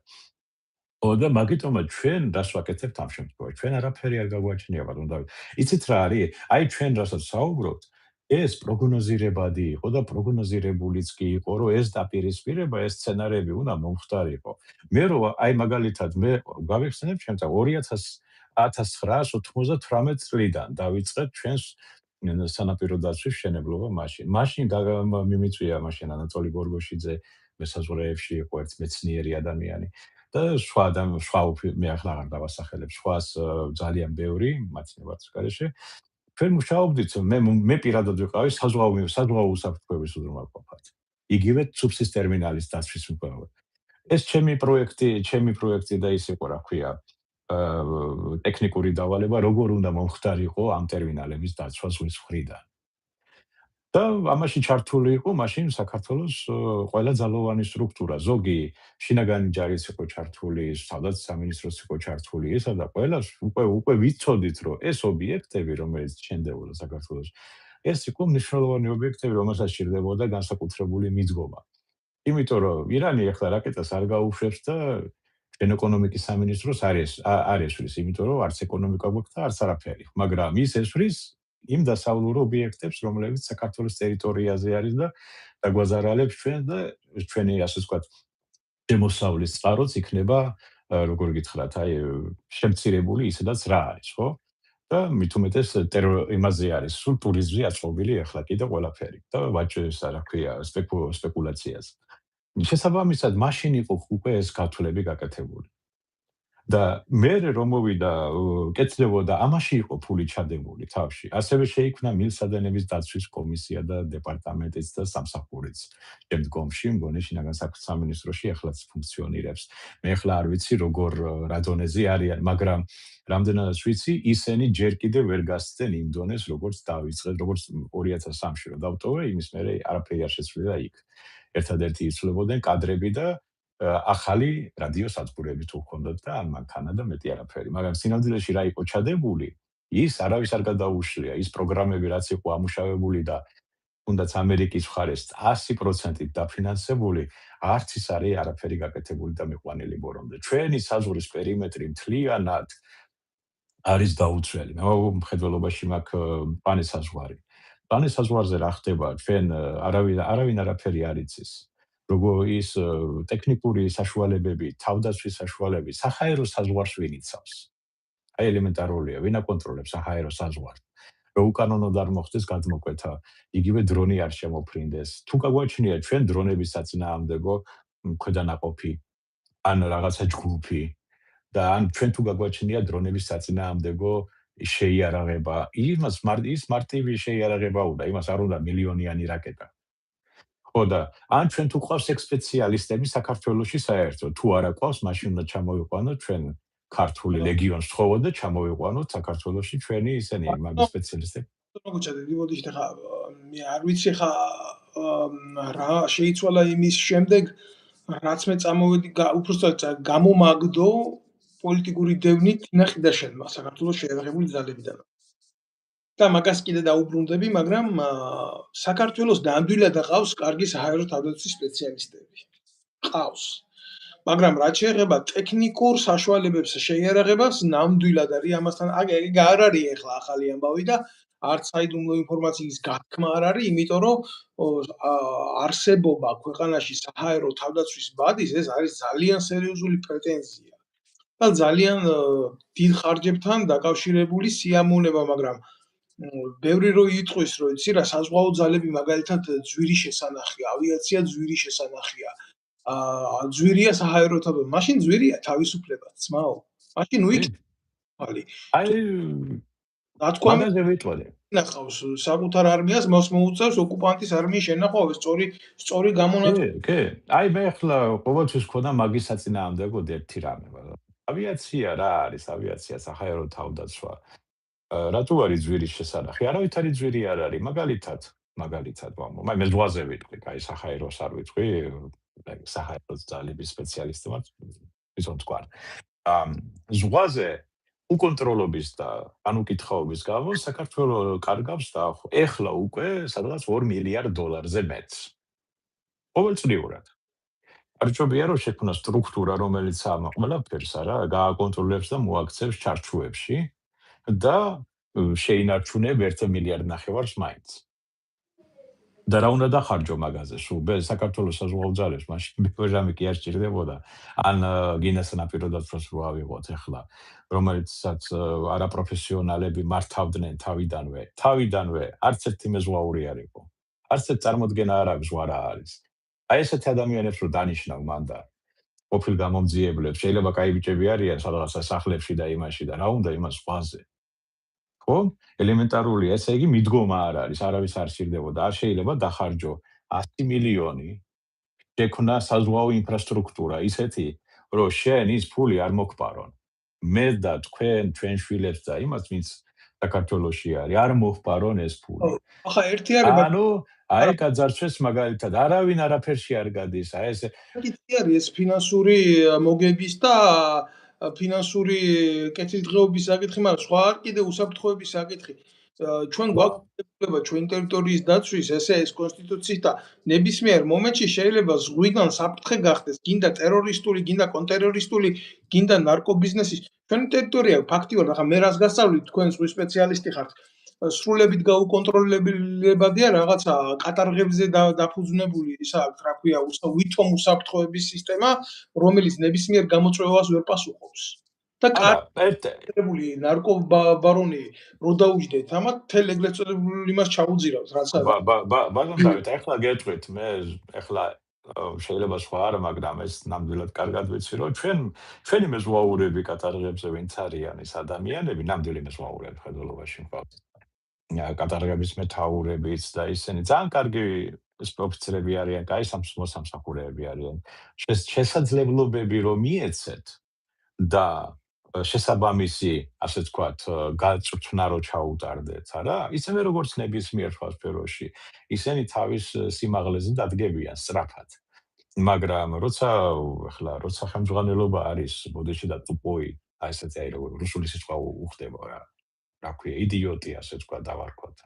და მაგიტომაც ჩვენ რას ვაკეთებთ ამ შემთხვევაში? ჩვენ არაფერი არ გაგვაჩნია, ბატონო დავით. იცით რა არის? აი ჩვენ რასაც საუბრობთ, ეს პროგნოზირებადი იყო და პროგნოზირებულიც კი იყო, რომ ეს დაპირისპირება, ეს სცენარები უნდა მომხდარიყო. მე რო აი მაგალითად მე გავიხსენებ ჩემთან 1998 წლიდან დავიწყეთ ჩვენს სანაპირო დაცვის მშენებლობა მაშინ. მაშინ მიმიწვია მაშინ ანატოლი გორგოშიძე მესაზღვრეებში იყო ერთ მეცნიერი ადამიანი. და სხვა მე ახლა აღარ დავასახელებ, სხვას ძალიან ბევრი, მათი ნებართვისგარეშე. ჩვენ მუშაობდით, მე პირადად ვიყავი საზღვაო უსაფრთხოების უზრუნველყოფად. იგივე ცუფსის ტერმინალის დაცვის მკვლევარი. ეს ჩემი პროექტი და ის იყო, რა ქვია, ტექნიკური დავალება, როგორ უნდა მომხდარიყო ამ ტერმინალების დაცვა ზღვის მხრიდან. და ამაში ჩართული იყო მაშინ საქართველოს ყველა ძალოვანი სტრუქტურა, ზოგი შინაგანი ჯარიც იყო ჩართული, სადაც სამინისტროც იყო ჩართული, ესა და ყველას უკვე ვიცოდით, რომ ეს ობიექტები, რომელიც შენდებოდა საქართველოში, ეს იყო მნიშვნელოვანი ობიექტები, რომელსაც სჭირდებოდა განსაკუთრებული მიძღობა. იმიტომ რომ ირანი ახლა რაკეტას არ გაუშვებს და ჩვენ ეკონომიკის სამინისტროს არ ესვრის, იმიტომ რომ არც ეკონომიკა გვაქვს და არც არაფერი, მაგრამ ის ესვრის იმ დასავლურ ობიექტებს, რომლებიც საქართველოს ტერიტორიაზე არის და დაგვაზარალებს ჩვენ და ჩვენი ასე ვთქვათ შემოსავლის წყაროც იქნება, როგორ გითხრათ, აი შემცირებული ისედაც რა არის, ხო? და მით უმეტეს იმაზე არის, სულ ტურიზმზე აწყობილი ახლა კიდე ყველაფერი და ვაჭრებს, რა ქვია, სპეკულაციაზე. შესაბამისად, მაშინ იყო უკვე ეს გათვლები გაკეთებული. და მე რომ მოვიდა კეთდებოდა, ამაში იყო ფული ჩადებული თავში. ასევე შეიქმნა მილსადენების დაცვის კომისია და დეპარტამენტიც და სამსახურიც. შემდგომში მგონი შინაგან საქმეთა სამინისტროში ახლაც ფუნქციონირებს. მე ახლა არ ვიცი როგორ რა დონეზე არიან, მაგრამ რამდენადაც ვიცი, ისინი ჯერ კიდევ ვერ გასცენ იმ დონეს, როგორც დავიწყეთ, როგორც 2003-ში რომ დავტოვე, იმის მერე არაფერი არ შეცვლილა იქ. ერთადერთი იცვლებოდნენ კადრები და ახალი რადიოსადგურები თუ ჰქონდათ და ან მანქანა და მეტი არაფერი. მაგრამ სინამდვილეში რა იყო ჩადებული, ის არავის არ გადაუშლია. ის პროგრამები რაც იყო ამუშავებული და თუნდაც ამერიკის მხარეს 100%-ით დაფინანსებული, არც ის არის არაფერი გაკეთებული და მიყვანილი ბორომდე. ჩვენი საზღვრის პერიმეტრი მთლიანად არის დაუცველი. მე მხედველობაში მაქვს პანეს საზღვარი. პანეს საზღვარზე რა ხდება? ჩვენ არავინ არაფერი არ იცის. როგორ ის ტექნიკური საშუალებები, თავდაცვის საშუალებები, საჰაერო საზღვარს ვინ იცავს? აი ელემენტარულია, ვინ აკონტროლებს საჰაერო საზღვარს? რომ უკანონოდ არ მოხდეს გადმოკვეთა, იგივე დრონი არ შემოფრინდეს. თუ გაგვაჩნია ჩვენ დრონების საწინააღმდეგო ქვედანაყოფი, ან რაღაცა ჯგუფი და ან ჩვენ თუ გაგვაჩნია დრონების საწინააღმდეგო შეიარაღება, ის მარტივი შეიარაღება უნდა, იმას არ უნდა მილიონიანი რაკეტა. ხო და ან ჩვენ თუ ყავს ექსპეციალისტები საქართველოში საერთოდ, თუ არა ყავს, მაშინ უნდა ჩამოვიყვანოთ ჩვენ ქართული ლეგიონს თხოვოთ და ჩამოვიყვანოთ საქართველოში ჩვენი ისინი მაგის სპეციალისტები. მოგუჭედით, მოდიშთ ხა მე არ ვიცი ხა რა შეიცვალა იმის შემდეგ, რაც მე წამოვედი უბრალოდ გამომაგდო პოლიტიკური დევნით ნახიდაშენმა საქართველოს შეიარაღებული ძალებიდან. და მაგას კიდე დაუბრუნდები, მაგრამ საქართველოს ნამდვილად ყავს კარგი საჰაერო თავდაცვის სპეციალისტები. ყავს. მაგრამ რაც შეეხება ტექნიკურ საშუალებებს შეიარაღებას, ნამდვილად არის ამასთან არ არის ახლა ახალი ამბავი და არც საიდუმლო ინფორმაციის გათქმა არ არის, იმიტომ რომ არსებობა ქვეყანაში საჰაერო თავდაცვის ბადის ეს არის ძალიან სერიოზული პრეტენზია. და ძალიან დიდ ხარჯებთან დაკავშირებული სიამოვნება, მაგრამ ბევრი რო იტყვის, რომ იცი რა, საზღვაო ძალები მაგალითად ძვირი შესანახია, ავიაცია ძვირი შესანახია. ძვირია საჰაერო თავდაცვა, მაშინ ძვირია თავისუფლება, ძმაო. მაშინ უიქნები. აი, მაგაზე ვიტყოდი. ნახავს საკუთარ არმიას, მას მოუწევს ოკუპანტის არმიის შენახვა, სწორი გამონათქვამი. კი. აი მე ახლა ყოველთვის მქონდა მაგის საწინააღმდეგოდ ერთი რამე. ავიაცია რა არის? ავიაცია საჰაერო თავდაცვა. რატო არის ძვირის შესანახი? არავითარი ძვირი არ არის. მაგალითად ვამბობ. მე ზღვაზე ვიტყვი, აი საჰაეროს არ ვიტყვი, საჰაერო ძალების სპეციალისტებმა იცით თქვა. ზღვაზე უკონტროლობის და განუკითხაობის გამო საქართველოს კარგავს და ეხლა უკვე სადღაც $2 მილიარდზე მეტს. ყოველწლიურად. არჩევია რომ შექმნა სტრუქტურა, რომელიც ამ ყველაფერს არა გააკონტროლებს და მოაქცევს ჩარჩოებში და შეინარჩუნებ 1.5 მილიარდს მაინც. და რა უნდა დახარჯო მაგაზე? სულ საქართველოს საზღვაო ძალებს მაშინ პროგრამი კი არ სჭირდებოდა. ან გინდა სანაპიროდაც რო ავიღოთ ახლა, რომელიცაც არაპროფესიონალები მართავდნენ თავიდანვე, არც ერთი მეზღვაური არ იყო. არც ერთ წარმოდგენა არ აქვს ზღვა რა არის. აი ესეთი ადამიანებს რო დანიშნავ მანდა ყოფილ გამომძიებლებს, შეიძლება კაი ბიჭები არიან სადღაც სახლებში და იმაში და რა უნდა იმას ზღვაზე. ხო? ელემენტარულია, ესე იგი მიდგომა არ არის, არავის არ სჭირდებოდა. არ შეიძლება დახარჯო 100 მილიონი შექმნა საზღვაო ინფრასტრუქტურა ისეთი, რომ შენ ის ფული არ მოგპარონ. მე და ჩვენ შვილებს და იმას, ვინც საქართველოში არის, არ მოგპარონ ეს ფული. ახლა ერთი არის ანუ აი გაძარცვეს მაგალითად, არავინ არაფერში არ გადის, აი ეს კითხვი არის ეს ფინანსური მოგების და ფინანსური კეთილდღეობის საკითხი, მაგრამ სხვა კიდე უსაფრთხოების საკითხი. ჩვენ გვაქვს ჩვენ ტერიტორიის დაცვის ეს კონსტიტუციის და ნებისმიერ მომენტში შეიძლება ზღვიდან საფრთხე გახდეს, გინდა ტერორისტული, გინდა კონტერორისტული, გინდა ნარკობიზნესის. ჩვენი ტერიტორია ფაქტიურად, ახლა მე რას გასწავლით, თქვენ ზღვის სპეციალისტი ხართ. სრულებით გაუკონტროლებადი რაღაცა კატარღებზე დაფუძნებული ისა რა ქვია ვითომ უსაფრთხოების სისტემა, რომელიც ნებისმიერ გამოწვევას ვერ პასუხობს. და კარტებული ნარკობარონი რო დაუჯდეთ, ამათ თელ ეგრეთ წოდებულ იმას ჩაუძირავთ, რაც არის. ბატონ დავით, ახლა გეტყვით, მე ახლა შეიძლება სხვა არა, მაგრამ ეს ნამდვილად კარგად ვიცი, რომ ჩვენი მეზღვაურები კატარღებზე ვინც არიან ეს ადამიანები, ნამდვილი მეზღვაურები ხედველობაში მყავთ. კატარღების მეთაურებიც და ისინი ძალიან კარგი ოფიცრები არიან, კაი მოსამსახურეები არიან. შესაძლებლობები რომ მიეცეთ და შესაბამისი, ასე ვთქვათ, გაწვრთნა რო ჩაუტარდეთ, არა? ისევე როგორც ნებისმიერ სფეროში, ისინი თავის სიმაღლეზე დადგებიან სწრაფად. მაგრამ როცა ხელმძღვანელობა არის ბოდიში და ტუპოი, აი ესეთი აი როგორ რუსული სიტყვა უხდება რა. რა ქვია, იდიოტი, ასე ვთქვათ, დავარქვათ.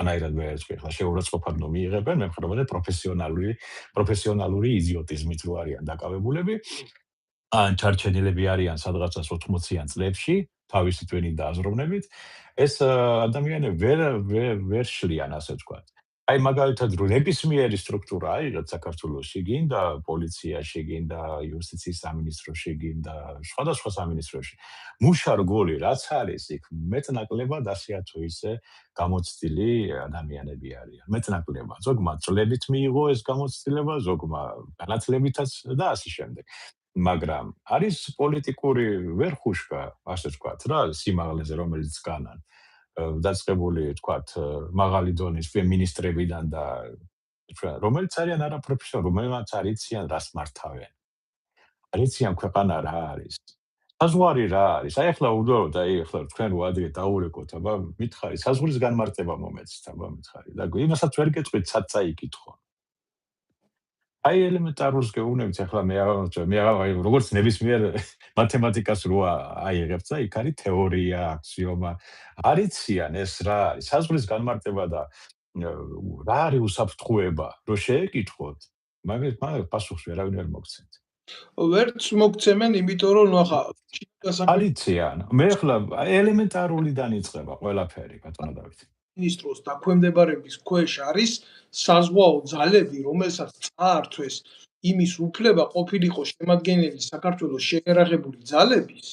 ანაირად მე ეს ხა შეურაცხყოფად მიიღებენ, მე მხრობენ პროფესიონალური იდიოტიზმით რო არიან დაკავებულები. ან ჩარჩენილები არიან სადღაცას 80-იან წლებში, თავისი ტვინით და აზროვნებით, ეს ადამიანები ვერ შლიან, ასე ვთქვათ. აი მაგალითად რო ნებისმიერი სტრუქტურა აიღეთ საქართველოში, გინდა პოლიციაში, გინდა იუსტიციის სამინისტროში, გინდა სხვადასხვა სამინისტროში, მუშა რგოლი რაც არის, იქ მეტნაკლებად ასე თუ ისე გამოცდილი ადამიანები არიან. მეტნაკლებად, ზოგმა წლებით მიიღო ეს გამოცდილება, ზოგმა განათლებითაც და ასე შემდეგ. მაგრამ არის პოლიტიკური ვერხუშკა, ასე ვთქვათ რა, სიმაღლეზე რომელიც განან დაწყებული, ვთქვათ, მაღალი დონის მინისტრებიდან და რომელიც არიან არაპროფესიონალი, რომელმაც არიციან რას მართავენ. არიციან ქვეყანა რა არის. საზღვარი რა არის? აი ახლა უბრალოდ აი ახლა თქვენ რო ადრე დაურეკოთ, აბა მითხარი, საზღვრის განმარტება მომეცით, აბა მითხარი. და იმასაც ვერ გეტყვით, სად წაიკითხო. აი ელემენტარულს გეუბნებით, ახლა მე როგორც ნებისმიერ მათემატიკას რო აიღებთ და იქ არის თეორია, აქსიომა. არიციან ეს რა არის? საზღვრის განმარტება და რა არის უსაფრთხოება, რო შეეკითხოთ, მაგას პასუხს ვერავინ ვერ მოგცემთ. ვერც მოგცემენ, იმიტომ რომ ნახა, არიციან. მე ახლა ელემენტარულიდან იწყება ყველაფერი, ბატონო დავით. მინისტროს დაქვემდებარების ქვეშ არის საზღვაო ძალები, რომელსაც წაართვეს იმის უფლება ყოფილიყო შემადგენელი საქართველოს შეერაღებული ძალების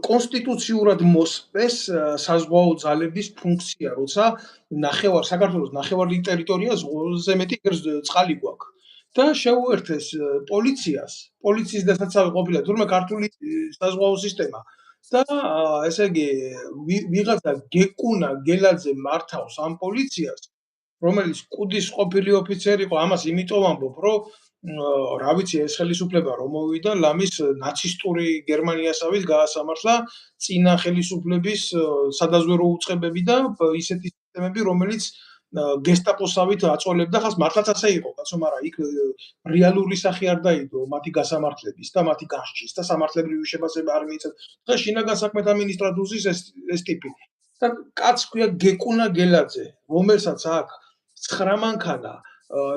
კონსტიტუციურად მოსწეს საზღვაო ძალების ფუნქცია, როცა საქართველოს ნახევარი ტერიტორია ზღვაზე მეტი წყალი გვაქვს. და შეუერთეს პოლიციის დასაცავი ყოფილა თურმე ქართული საზღვაო სისტემა. და ესე იგი ვიღაცა გეკუნა გელაძე მართავს ამ პოლიციას, რომელიც კუდის ყოფილი ოფიცერი იყო, ამას იმიტომ ვამბობ, რომ რა ვიცი, ეს ხელისუფლება რომ მოვიდა, ლამის ნაცისტური გერმანიასავით გაასამართლა წინა ხელისუფლების სადაზვერო უწყებები და ისეთი სისტემები, რომელიც გესტაპოსავით აწოლებდა, ხას მართლაც ასე იყო, კაცო, მაგრამ იქ რეალური სახი არ დაიდო მათი გასამართლების და მათი განსჯის და სამართლებრივი შეფასება არ მიეცათ. და შინაგან საქმეთა მინისტრატურის ეს ტიპი. და კაცს ქვია გეკუნა გელაძე, რომელსაც აქვს 9 მანქანა,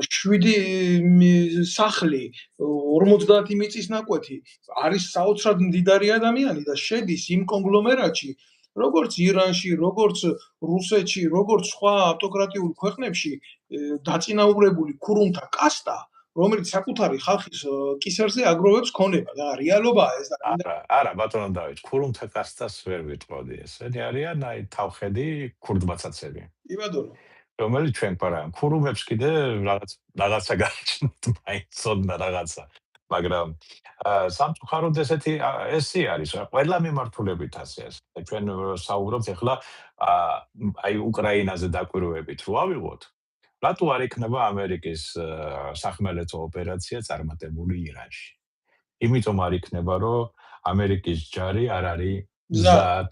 7 სახლი, 50 მიწის ნაკვეთი, არის საოცრად მდიდარი ადამიანი და შედის იმ კონგლომერატში, როგორც ირანში, როგორც რუსეთში, როგორც სხვა ავტოკრატიულ ქვეყნებში დაწინაურებული ქურუმთა კასტა, რომელიც საკუთარი ხალხის კისერზე აგროვებს ქონება და რეალობაა ეს და არა ბატონო დავით, ქურუმთა კასტას ვერ ვიტყოდი, ესენი არიან აი თავხედი ქურდმაცაცები. კი ბატონო. რომელიც ჩვენ პარამ ქურუმებს კიდე რაღაცა გააჩნდათ, მაინცოდნა რაღაცა. მაგრამ სამწუხაროდ ესეთი ესე არის, ყველა მიმართულებით ასეა. ჩვენ საუბრობთ ახლა აი უკრაინაზე დაკვირვებით რო ავიღოთ. რატო არ იქნება ამერიკის სახმელეთო ოპერაცია წარმატებული ირანში? იმიტომ არ იქნება, რომ ამერიკის ჯარი არ არის მზად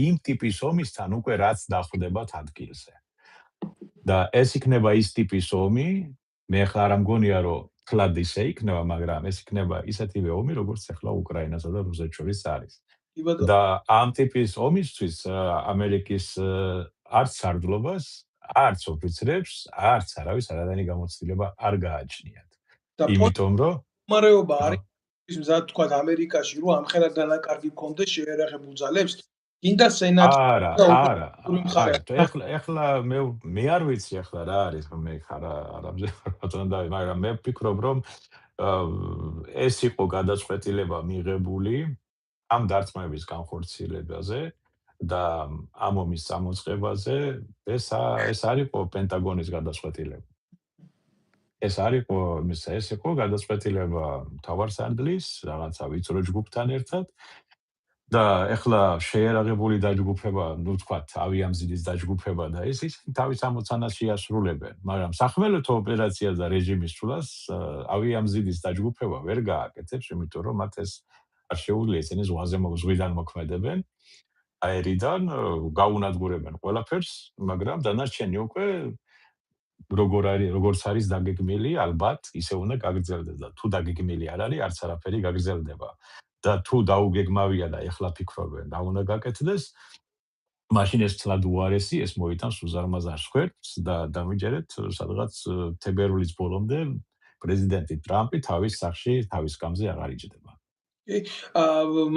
იმ ტიპის ომისთან უკვე რაც დახვდებათ ადგილზე. და ეს იქნება ის ტიპის ომი, მე ახლა არ მგონია, რომ თლად ისე იქნება, მაგრამ ეს იქნება ისეთივე ომი, როგორც ახლა უკრაინასა და რუსეთს შორის არის. და ამ ტიპის ომისთვის ამერიკის არც სარდლობას, არც ოფიცრებს, არც არავის არადანი გამოცდილება არ გააჩნიათ. იმიტომ რომ მარეობა არის ის მზად თქვა ამერიკაში, რომ ამხელა დანაკარგი კონდეს შეერაღებულ ძალებს, კიდე სენატი ეხლა მე არ ვიცი ახლა რა არის, მე არა ბატონო დავით, მაგრამ მე ვფიქრობ, რომ ეს იყო გადაწყვეტილება მიღებული ამ დარწმუნების განხორციელებაზე და ამ ომის წამოწყებაზე, ეს არ იყო პენტაგონის გადაწყვეტილება. ეს იყო გადაწყვეტილება მთავარსარდლის, რაღაცა ვიწრო ჯგუფთან ერთად და ეხლა შეერაღებული დაჯგუფება, ნუ თქვათ, ავიამზიდის დაჯგუფება და ის თავის ამოცანას შეასრულებენ, მაგრამ სახმელეთო ოპერაცია და რეჟიმის ცვლას ავიამზიდის დაჯგუფება ვერ გააკეთებს, იმიტომ რომ მათ ეს არ შეუძლია, ისინი ზღვიდან მოქმედებენ, აერიდან გაუნადგურებენ ყველაფერს, მაგრამ დანარჩენი უკვე როგორც არის დაგეგმილი, ალბათ ისე უნდა გაგრძელდეს და თუ დაგეგმილი არ არის, არც არაფერი გაგრძელდება. და თუ დაუგეგმავია და ეხლა ფიქრობენ რა უნდა გაკეთდეს, მაშინ ეს ცლად უარესი, ეს მოიტანს უზარმაზარ ხვერტს და დამიჯერეთ სადღაც თებერვლის ბოლომდე პრეზიდენტი ტრამპი თავის სახში, თავის კამზე აღარ იჯდება.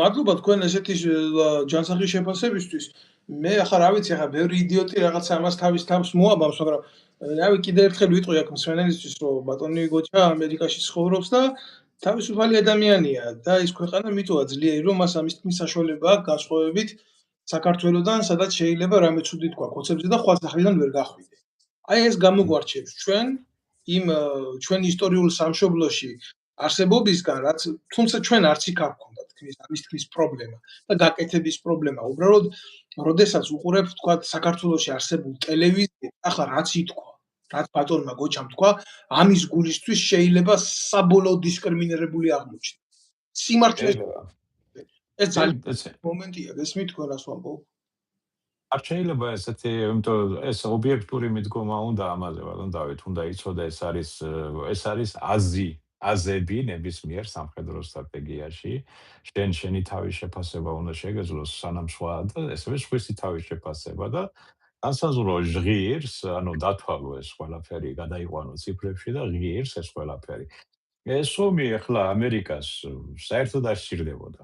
მადლობა თქვენ ესეთი ჯანსაღი შეფასებისთვის. მე ახლა რა ვიცი, ახლა ბევრი იდიოტი რაღაცა ამას თავის თავს მოაბამს, მაგრამ რავი, კიდე ერთხელ ვიტყვი აქ მსმენელისთვის, რომ ბატონი გოჩა ამერიკაში ცხოვრობს და თავისუფალი ადამიანია და ის ქვეყანა მიტოვა ძლიერი, რომ მას ამის თქმის საშუალება აქვს განსხვავებით საქართველოსთან, სადაც შეიძლება რამე ცუდი თქვა კოცებზე და ხვალ სახლიდან ვერ გახვიდე. აი ეს გამოგვარჩევს ჩვენ ისტორიულ სამშობლოში არსებობისგან, რაც თუმცა ჩვენ არც იქ არ გქონდა ამის თქმის პრობლემა და გაკეთების პრობლემა. უბრალოდ, როდესაც უყურებ, თქვა, საქართველოში არსებულ ტელევიზიას, ახლა რაც ითქვა, რაც ბატონმა გოჩამ თქვა, ამის გულისთვის შეიძლება საბოლოო დისკრიმინირებული აღმოჩნდეს. სიმართლე ეს ძალიან მომენტია, გესმით თქვენ რას ვამბობ? არ შეიძლება ესეთი, იმიტომ ეს ობიექტური მიდგომა უნდა ამაზე, ბატონ დავით, უნდა იცოდე ეს არის აზები ნებისმიერ სამხედრო სტრატეგიაში. შენი თავის შეფასება უნდა შეგეძლოს სანამ სხვა და ესევე სხვისი თავის შეფასება და განსაზღვრო ჟღიერს, ანუ დათვალო ეს ყველაფერი, გადაიყვანო ციფრებში და ჟღიერს ეს ყველაფერი. ეს ომი ახლა ამერიკას საერთოდ არ სჭირდებოდა.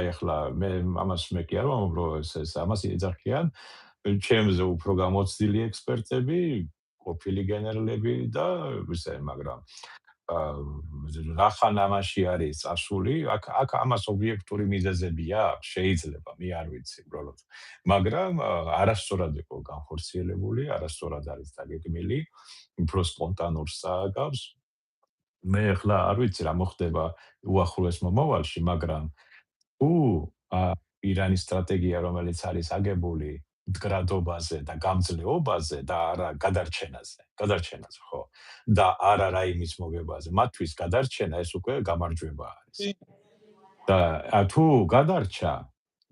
აი ახლა მე ამას კი არ ვამბობ, რომ ეს ამას ეძახიან ჩემზე უფრო გამოცდილი ექსპერტები, ყოფილი გენერლები და ისე, მაგრამ რახან ამაში არის წასული, აქ ამას ობიექტური მიზეზები აქვს, შეიძლება, მე არ ვიცი უბრალოდ. მაგრამ არასწორად იყო განხორციელებული, არასწორად არის დაგეგმილი, უფრო სპონტანურს წააგავს მე ახლა არ ვიცი რა მოხდება უახლოეს მომავალში, მაგრამ თუ ირანის სტრატეგია, რომელიც არის აგებული მდგრადობაზე და გამძლეობაზე და არა გადარჩენაზე, ხო? და არა რაიმის მოგებაზე. მათთვის გადარჩენა ეს უკვე გამარჯვება არის. და თუ გადარჩა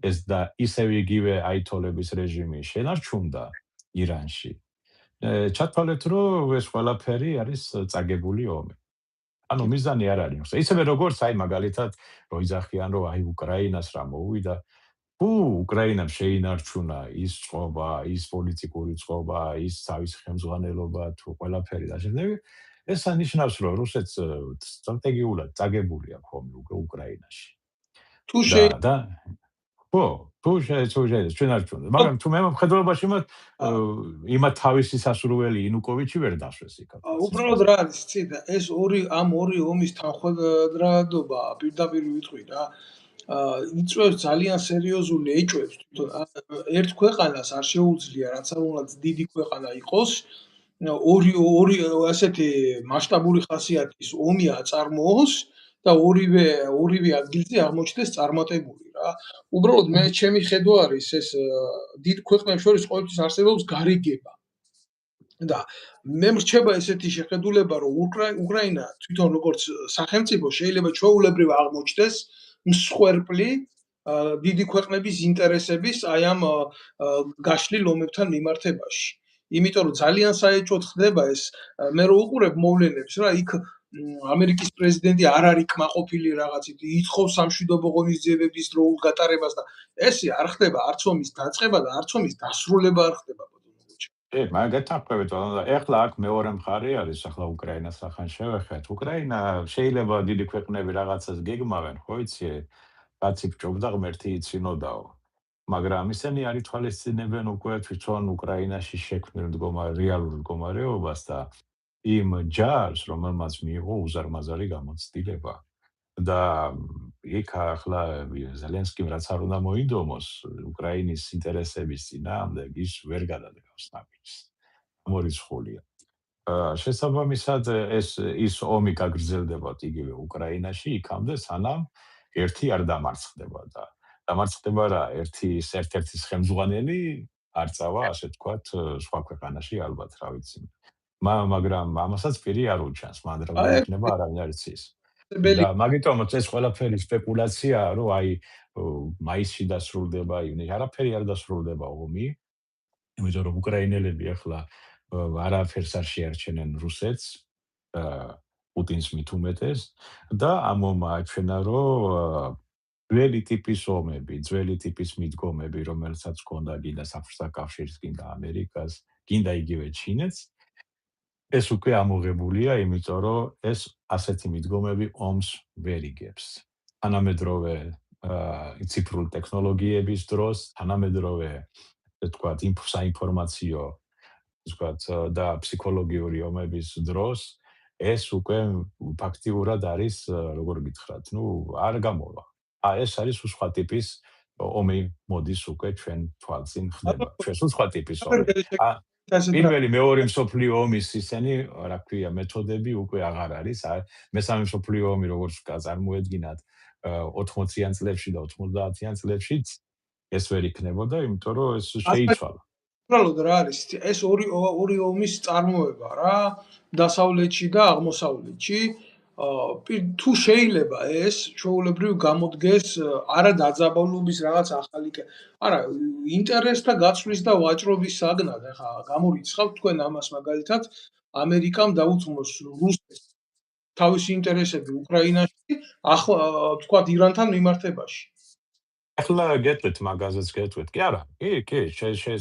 ეს და ისევ იგივე აითოლების რეჟიმი შენარჩუნდა ირანში, ჩათვალეთ, რომ ეს ყველაფერი არის წაგებული ომი. ანუ მიზანი არ არის. ისევე როგორც მაგალითად რო იძახიან, რომ უკრაინას რა მოუვიდა, თუ უკრაინამ შეინარჩუნა ის წყობა, ის პოლიტიკური წყობა, ის თავის ხელმძღვანელობა თუ ყველაფერი და შემდეგ, ეს ანიშნავს, რომ რუსეთს სტრატეგიულად წაგებული აქვს ომი უკრაინაში. თუ და ხო, თუ შენარჩუნდა, მაგრამ თუ მე მხედველობაში მათ იმათ თავისი სასურველი ინუკოვიჩი ვერ დასვეს იქ. უბრალოდ რა არის ცი და ეს ამ ორი ომის თანხმადრადობა პირდაპირ ვიტყვი რა. იწვევს ძალიან სერიოზული ეჭვებს თვითონ ერთ ქვეყანას არ შეუძლია რაც არ უნდა დიდი ქვეყანა იყოს ორი ასეთი მასშტაბური ხასიათის ომი აწარმოოს და ორივე ადგილზე აღმოჩნდეს წარმატებული რა. უბრალოდ მე ჩემი ხედვა არის ეს დიდ ქვეყნებს შორის ყოველთვის არსებობს გარიგება. და მე მრჩება ესეთი შეხედულება, რომ უკრაინა თვითონ როგორც სახელმწიფო შეიძლება ჩვეულებრივ აღმოჩნდეს მსხვერპლი დიდი ქვეყნების ინტერესების აი ამ გაშლილ ომებთან მიმართებაში. იმიტომ რომ ძალიან საეჭვოდ ხდება ეს მე რო უყურებ მოვლენებს რა იქ ამერიკის პრეზიდენტი არ არის კმაყოფილი რაღაცით, ითხოვს სამშვიდობო ღონისძიებების დროულ გატარებას და ესე არ ხდება არც ომის დაწყება და არც ომის დასრულება არ ხდება. მაგათაყვებით და ეხლა აქ მეორე მხარე არის, ახლა უკრაინას ახან შევეხეთ. უკრაინა შეიძლება დიდი ქვეყნები რაღაცას გეგმავენ, ხო იცი? კაცი ბჭობდა ღმერთი იცინოდაო. მაგრამ ისინი არ ითვალისწინებენ უკვე თვითონ უკრაინაში შექმნილ რეალურ მდგომარეობას და იმ ჯარს, რომელმაც მიიღო უზარმაზარი გამოცდილება. და იქ ახლა ზელენსკიმ რაც არ უნდა მოიდომოს უკრაინის ინტერესების წინააღმდეგ, ის ვერ გადადგავს ნაბიჯს. მორიცხულია. შესაბამისად ის ომი გაგრძელდებათ იგივე უკრაინაში იქამდე სანამ ერთი არ დამარცხდება და დამარცხდება რა ერთ-ერთის ხელმძღვანელი არ წავა ასე თქვათ სხვა ქვეყანაში ალბათ რა ვიცი. მაგრამ ამასაც პირი არ უჩანს, მანდრა იქნება არავინ არ იცის. და მაგიტომაც ეს ყველაფერი სპეკულაციაა, რომ აი მაისში დასრულდება, ივნისში არაფერი არ დასრულდება ომი. იმიტომ რომ უკრაინელები ახლა არაფერს არ შეარჩენენ რუსეთს პუტინს მით უმეტეს და ამ ომმა აჩვენა, რომ ძველი ტიპის ომები, ძველი ტიპის მიდგომები, რომელსაც ჰქონდა გინდა საბჭოთა კავშირს, გინდა ამერიკას, გინდა იგივე ჩინეთს, ეს უკვე ამოღებულია, იმიტომ რომ ეს ასეთი მიდგომები ომს ვერ იგებს. თანამედროვე ციფრული ტექნოლოგიების დროს, თანამედროვე თქვათ საინფორმაციო თქვათ და ფსიქოლოგიური ომების დროს ეს უკვე ფაქტიურად არის, როგორ გითხრათ, არ გამოვა. ეს არის სხვა ტიპის ომი მოდის უკვე ჩვენ თვალწინ ხდება. ჩვენ სხვა ტიპის ომი. პირველი მეორე მსოფლიო ომის ისენი, რა ქვია, მეთოდები უკვე აღარ არის. მესამე მსოფლიო ომი როგორც წარმოედგინათ 80-იან წლებში და 90-იან წლებში ეს ვერ იქნებოდა, იმიტომ რომ ეს შეიცვალა. უბრალოდ რა არის ეს ორი ომის წარმოება რა დასავლეთში და აღმოსავლეთში თუ შეიძლება ეს ჩვეულებრივ გამოდგეს არა დაძაბულობის რაღაც ახალი არა ინტერესთა გაცვლის და ვაჭრობის საგნად ახლა გამორიცხავთ თქვენ ამას მაგალითად ამერიკამ დაუთმოს რუსეთს თავისი ინტერესები უკრაინაში ახლა თქვათ ირანთან მიმართებაში ახლა გეტყვით მაგაზეც გეტყვით. კი არა, კი,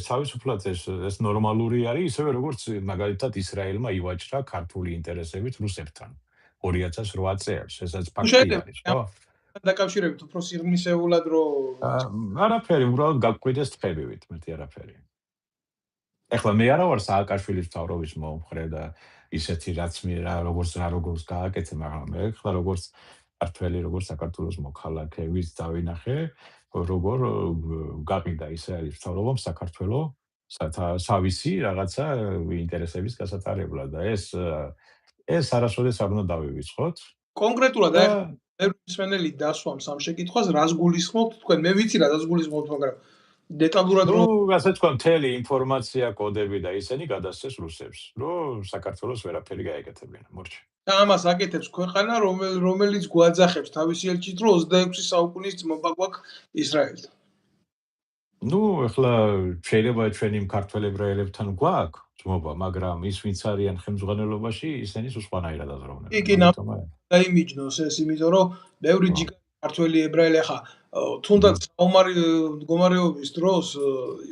თავისუფლად ეს ნორმალური არის, ისევე როგორც მაგალითად ისრაელმა ივაჭრა ქართული ინტერესებით რუსებთან 2008 წელს, ესაც ფაქტი არის, ხო? დაკავშირებით უფრო სიღრმისეულად რომ არაფერი, უბრალოდ გაგვკვირდეს თქებივით, მერტი არაფერი. ახლა მე არა ვარ სააკაშვილის მთავრობის მომხრე და ისეთი რაც როგორც გააკეთე, მაგრამ მე ახლა როგორც ქართველი, როგორც საქართველოს მოქალაქე, ვის დავინახე, როგორ გაყიდა ისრაელის მთავრობამ საქართველოს თავისი რაღაცა ინტერესების გასატარებლად და ეს ეს არასოდეს არ უნდა დავივიწყოთ კონკრეტულად და მე მსმენელი დასვამს ამ შეკითხვას, რას გულისხმობთ თქვენ? მე ვიცი რას გულისხმობთ, მაგრამ დეტალურად ნუ ასე თქვა მთელი ინფორმაცია, კოდები და ისინი გადასცეს რუსებს, რომ საქართველოს ვერაფერი გაეკეთებინა. მორჩა. და ამას აკეთებს ქვეყანა, რომელიც გვაძახებს თავისი ელჩით, რომ 26 საუკუნის ძმობა გვაქვს ისრაელთან. ნუ ახლა შეიძლება ჩვენი ქართველ ებრაელებთან გვაქვს ძმობა, მაგრამ ის ვინც არიან ხელმძღვანელობაში, ისინი სხვანაირად აზროვნებენ. კი, დაიმიჯნოს ეს, იმიტომ რომ ბევრი ჯიგარი ქართველი ებრაელი ახლა თუნდაც საომარი მდგომარეობის დროს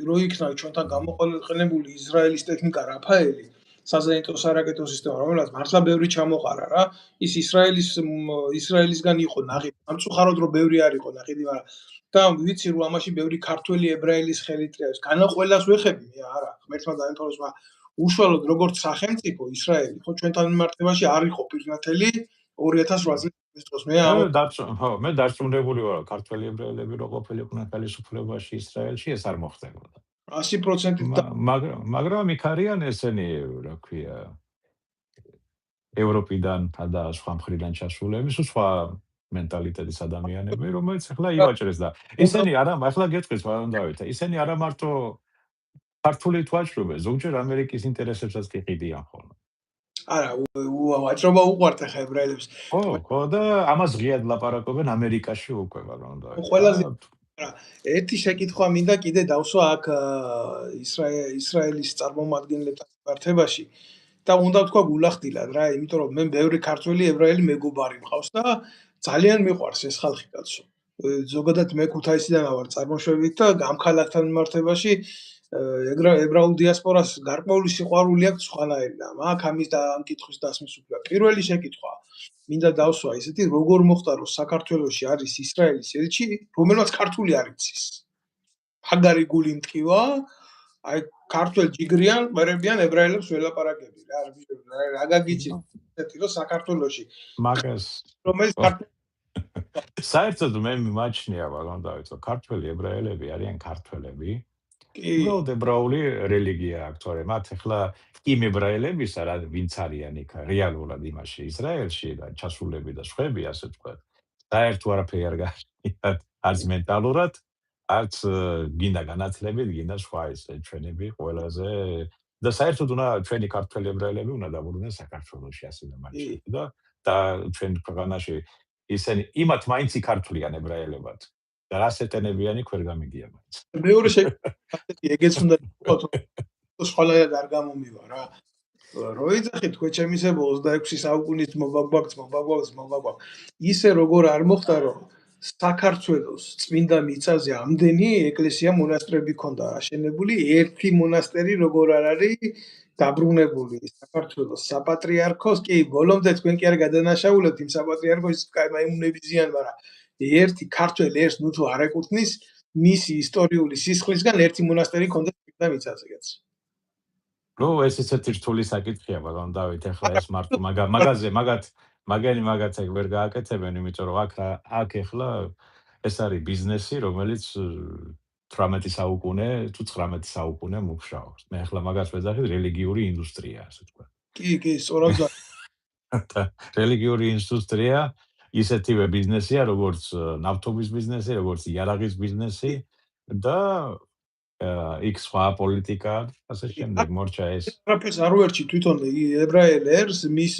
რო იქნა ჩვენთან გამოყენებული ისრაელის ტექნიკა რაფაელი, საზეიმო სარაკეტო სისტემა, რომელიც მართლა ბევრი ჩამოყარა რა, ის ისრაელისგან იყო ნაყიდი. ამწუხაროდ რომ ბევრი არ იყო ნაყიდი, მაგრამ და ვიცი რომ ამაში ბევრი ქართველი ებრაელის ხელი ტრიალს. განა ყველას ვეხები, მე არა, ღმერთმა დაემთავროს, მაგრამ უშუალოდ როგორც სახელმწიფო ისრაელი, ხო ჩვენთან მიმართებაში არ იყო პირნათელი 2008 წელს მე დარწმუნებული ვარ, ქართველი ებრაელები რო ყოფილიყვნენ ხელისუფლებაში ისრაელში, ეს არ მოხდებოდა. 100% მაგრამ იქ არიან ესენი, რა ქვია, ევროპიდან და სხვა მხრიდან ჩასულები, სხვა მენტალიტეტის ადამიანები, რომელიც ახლა ივაჭრეს და ისინი არა, ახლა გეტყვის ვარონ დავით, ისინი არა მარტო ქართულით ვაჭრობენ, ზოგჯერ ამერიკის ინტერესებსაც კი ყიდიან ხოლმე. არა, ვაჭრობა უყვართ ახლა ებრაელებს. ხო, და ამას ღიად ლაპარაკობენ ამერიკაში უკვე ვარონ დავით. ყველაზე ერთი შეკითხვა მინდა კიდე დავსვა აქ ისრაელის წარმომადგენლებთან მიმართებაში და უნდა ვთქვა გულახდილად რა, იმიტომ რომ მე ბევრი ქართველი ებრაელი მეგობარი მყავს და ძალიან მიყვარს ეს ხალხი კაცო. ზოგადად მე ქუთაისიდან ვარ წარმოშობით და ამ ქალაქთან მიმართებაში ებრაულ დიასპორას გარკვეული სიყვარული აქვს სხვანაირი და აქ ამის და ამ კითხვის დასმის უფლება. პირველი შეკითხვა მინდა დავსვა ისეთი, როგორ მოხდა რომ საქართველოში არის ისრაელის ელჩი, რომელმაც ქართული არ იცის. მაგარი გული მტკივა, აი ქართველ ჯიგრიან, მერებიან ებრაელებს ველაპარაკები რა, რა გაგიჭირ ისეთი რომ საქართველოში მაგას რომელიც საერთოდ მე მიმაჩნია ვაგონ დავიწყო, ქართველი ებრაელები არიან ქართველები. უბრალოდ ებრაული რელიგია აქვს, თორე მათ ახლა იმ ებრაელებისა, ვინც არიან იქ რეალურად იმაში ისრაელში და ჩასულები და სხვები, ასე ვთქვათ, საერთოდ არაფერი არ გააჩნიათ, არც მენტალურად, არც გინდა განათლებით, გინდა სხვა ისე ჩვენები ყველაზე და საერთოდ უნდა ჩვენი ქართველი ებრაელები უნდა დაბრუნდნენ საქართველოში ასე და მარტო და ჩვენ ქვეყანაში ისინი იმათ მაინც იქართლიან ებრაელებად. და რას ეტენებიანი ქვერ გამიგია მაინც. მეორე შეკითხვი ეგეც უნდა თქვა, სხვანაირად არ გამომივა რა. რო იძახით თქვენ ჩემისებო 26 საუკუნის ძმობა გვაქვს. ისე როგორ არ მოხდა რომ საქართველოს წმინდა მიწაზე ამდენი ეკლესია მონასტრები ქონდა აშენებული, ერთი მონასტერი როგორ არ არის დაბრუნებული საქართველოს საპატრიარქოს, კი ბოლომდე თქვენ კი არ გადანაშაულებთ იმ საპატრიარქოს მაიმუნებიზიან, მაგრამ ერთი ქართველი ერთ ნუ თუ არ ეკუთვნის მისი ისტორიული სისხლისგან ერთი მონასტერი ქონდა წმინდა მიწაზე კაცი. რო ეს ესეთი რთული საკითხია, მაგრამ დავით ახლა ეს მარტო მაგაც ეგ ვერ გააკეთებენ, იმიტომ რომ აქ ახლა ეს არის ბიზნესი, რომელიც 18 საუკუნე თუ 19 საუკუნე მუშაობს. მე ახლა მაგას ვეძახით რელიგიური ინდუსტრია, ასე ვთქვათ. კი, სწორად. რელიგიური ინდუსტრია ისეთივე ბიზნესია, როგორც ნავთობის ბიზნესი, როგორც იარაღის ბიზნესი და იქ სხვა პოლიტიკა, ასე შემდეგ, მორჩა ეს. არაფერს არ ვერჩი თვითონ ებრაელებს, მის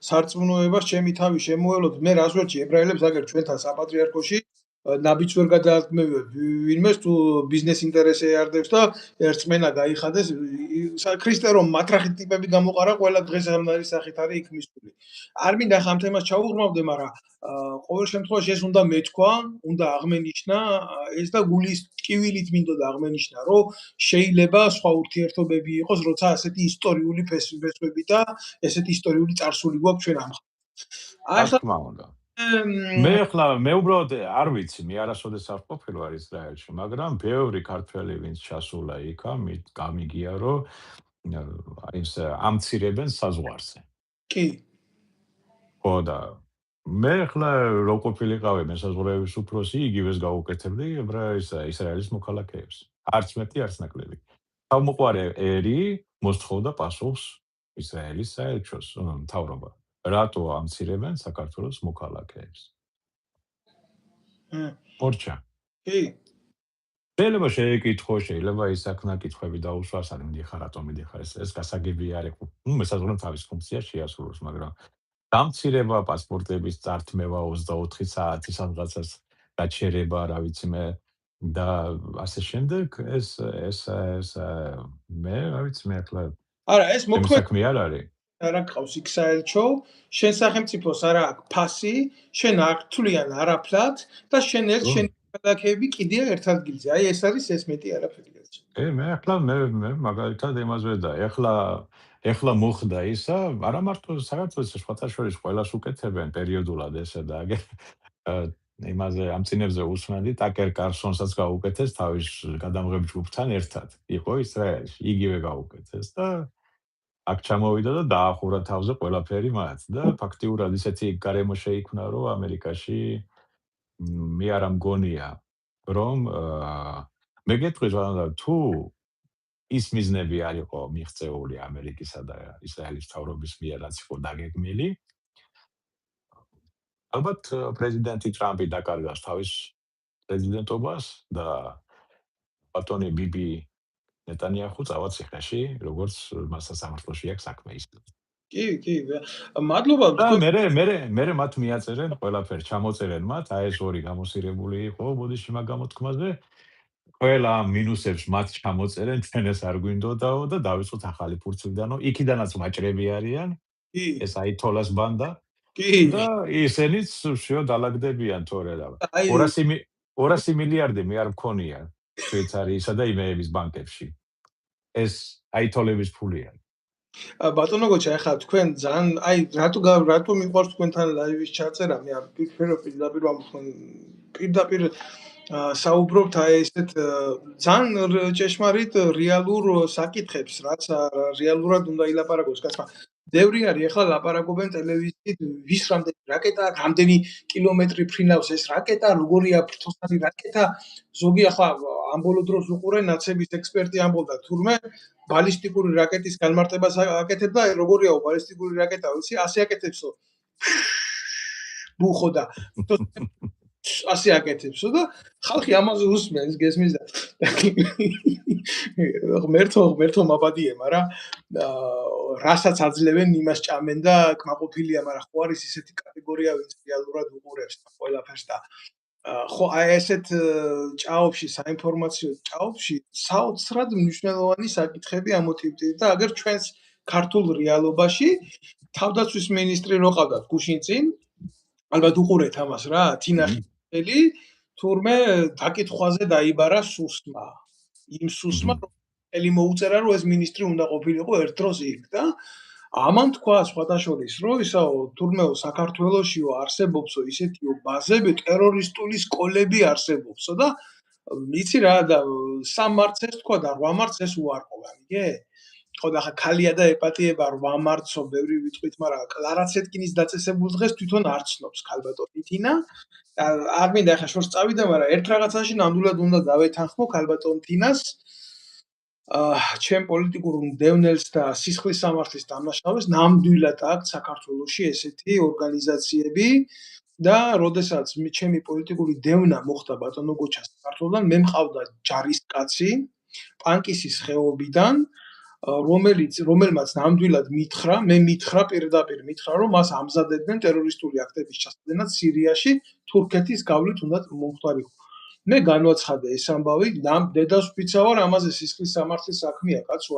სარწმუნოებას ჩემი თავი შემოელოთ, მე რას ვერჩი ებრაელებს, აგერ ჩვენთან საპატრიარქოში ნაბიჯს ვერ გადაადგმევებ ვინმეს თუ ბიზნეს ინტერესი ეარდებს და ერთმენა გაიხადეს ქრისტე რომ მატრახით ტიპები გამოყარა ყველა დღეს ამ არის სახით არის იქ მისული. არ მინდა ხამ თემას ჩაუღრმავდე, მაგრამ ყოველ შემთხვევაში ეს უნდა მეთქვა, უნდა აღმენიშნა ეს და გულის ტკივილით მინდოდა აღმენიშნა, რომ შეიძლება სხვა ურთიერთობები იყოს, როცა ასეთი ისტორიული ფესვები და ესეთი ისტორიული წარსული გვაქვს ჩვენ ამ ახლა მე უბრალოდ არ ვიცი, მე არასოდეს არ ყოფილი ვარ ისრაელში, მაგრამ ბევრი ქართველი ვინც ჩასულა იქა, გამიგია რომ ის ამცირებენ საზღვარზე. კი. ხო და მე ახლა რო ყოფილიყავი მესაზღვრეების უფროსი, იგივეს გავუკეთებდი ისრაელის მოქალაქეებს. არც მეტი, არც ნაკლები. თავმოყარე ერი მოსთხოვდა პასუხს ისრაელის საელჩოს მთავრობა. რატო ამცირებენ საქართველოს მოქალაქეებს. მორჩა. კი. შეიძლება შეეკითხო, შეიძლება ისაქნა კითხვები დაუსვას, ან მიდიხარ, რატომ მიდიხარ, ეს გასაგები არ იყო. მესაზღვრემ თავის ფუნქციას შეასრულოს, მაგრამ დამცირება პასპორტების წართმევა 24 საათი სადღაცას გაჩერება, რა ვიცი მე და ასე შემდეგ, ეს მე რა ვიცი მე ახლა არა, ეს ჩემი საქმე არ არის. არა გყავს იქ საელჩო, შენ სახელმწიფოს არა აქვს ფასი, შენ არ თვლიან არაფრად და შენ ქალაქები კიდია ერთ ადგილზე. აი ეს არის ეს მეტი არაფერი. მე ახლა მე მაგალითად იმაზე და ეხლა მოხდა ისა, არა მარტო საქართველოს სხვათა შორის ყველას უკეთებენ პერიოდულად ესე და აგერ იმაზე ამ წინებზე უსმენდი ტაკერ კარსონსაც გაუკეთეს თავის გადამღებ ჯგუფთან ერთად. იყო ისრაელში, იგივე გაუკეთეს და აქ ჩამოვიდა და დაახურა თავზე ყველაფერი მათ და ფაქტიურად ისეთი გარემო შეიქმნა, რომ ამერიკაში მე არ მგონია, რომ მე გეტყვი რა თუ ის მიზნები არ იყო მიღწეული ამერიკისა და ისრაელის მთავრობის მიერ, რაც იყო დაგეგმილი. ალბათ პრეზიდენტი ტრამპი დაკარგავს თავის პრეზიდენტობას და ბატონი ბიბი ნეტანიაჰუ წავა ციხეში, როგორც მასა სამართლოში აქვს საქმე ის. კი, მადლობა. მე მათ მიაწერენ ყველაფერს, ჩამოწერენ მათ, აი ეს ორი გამოსირებული იყო ბოდიში მაგ გამოთქმაზე. ყველა მინუსებს მათ ჩამოწერენ, ჩვენ ეს არ გვინდოდაო და დავიწყოთ ახალი ფურცლიდანო, იქიდანაც მაჭრები არიან. ეს აითოლას ბანდა. და ისინიც შიო დალაგდებიან თორე და 200 მილიარდი მე არ მქონია შვეიცარიისა და იმეების ბანკებში. ეს აითოლების ფულია. ბატონო გოჩა, ახლა თქვენ ძალიან აი რატო მიყვარს თქვენთან ლაივის ჩაწერა? მე პირდაპირ საუბრობთ აი ესეთ ძალიან ჭეშმარიტ რეალურ საკითხებს, რაც რეალურად უნდა ილაპარაკოს კაცმა. ბევრი არის ახლა ლაპარაკობენ ტელევიზიით, ვის რამდენი რაკეტა, რამდენი კილომეტრი ფრინავს ეს რაკეტა, როგორია ფრთოსანი რაკეტა. ზოგი ახლა ამ ბოლო დროს უყურე ნაცების ექსპერტი ამბობდა, თურმე ბალისტიკური რაკეტის განმარტებას აკეთებდა, როგორიაო ბალისტიკური რაკეტა, ვიცი, ასე აკეთებსო. ბუხო და ასე აკეთებსო და ხალხი ამაზე უსმენს, გესმის და ღმერთო მაბადიე, მაგრამ რასაც აძლევენ იმას ჭამენ და კმაყოფილია, მაგრამ ხო არის ისეთი კატეგორია, ვინც რეალურად უყურებს ყველაფერს და ხო აი ესეთ ჭაობში, საინფორმაციო ჭაობში საოცრად მნიშვნელოვანი საკითხები ამოტივტივ და აგერ ჩვენს ქართულ რეალობაში თავდაცვის მინისტრი რო ყავდათ გუშინ წინ, ალბათ უყურეთ ამას რა, თინა ხელი თურმე დაკითხვაზე დაიბარა სუსმა. იმ სუსმა ელი მოუწერა, რომ ეს მინისტრი უნდა ყოფილიყო ერთ დროს იქ და ამან თქვა სხვათა შორის, რომ ისაო თურმეო საქართველოსიო არსებობსო ისეთიო ბაზები, ტერორისტული სკოლები არსებობსო და იცი რა და 3 მარტს ეს თქვა და 8 მარტს ეს უარყო, გამიგე? ხო და ხა ქალია და ეპატიება 8 მარტსო ბევრი ვიტყვით, მაგრამ კლარა ცეტკინის დაწესებულ დღეს თვითონ არ ცნობს ქალბატონი თინა. არ მინდა ხა შორს წავიდა, მაგრამ ერთ რაღაცაში ნამდვილად უნდა დავეთანხმო ქალბატონ თინას. ჩემ პოლიტიკურ მდევნელს და სისხლის სამართლის დამნაშავეს ნამდვილად აქვს საქართველოში ესეთი ორგანიზაციები და როდესაც ჩემი პოლიტიკური დევნა მოხდა ბატონო გოჩას საქართველოსთან, მე მყავდა ჯარისკაცი პანკისის ხეობიდან, რომელმაც ნამდვილად მითხრა, მე მითხრა პირდაპირ მითხრა, რომ მას ამზადებდნენ ტერორისტული აქტების ჩასადენად სირიაში, თურქეთის გავლით უნდა მომხდარიყო. მე განვაცხადე ეს ამბავი, დედას ვფიცა ვარ, ამაზე სისხლის სამართლის საქმეა, კაცო,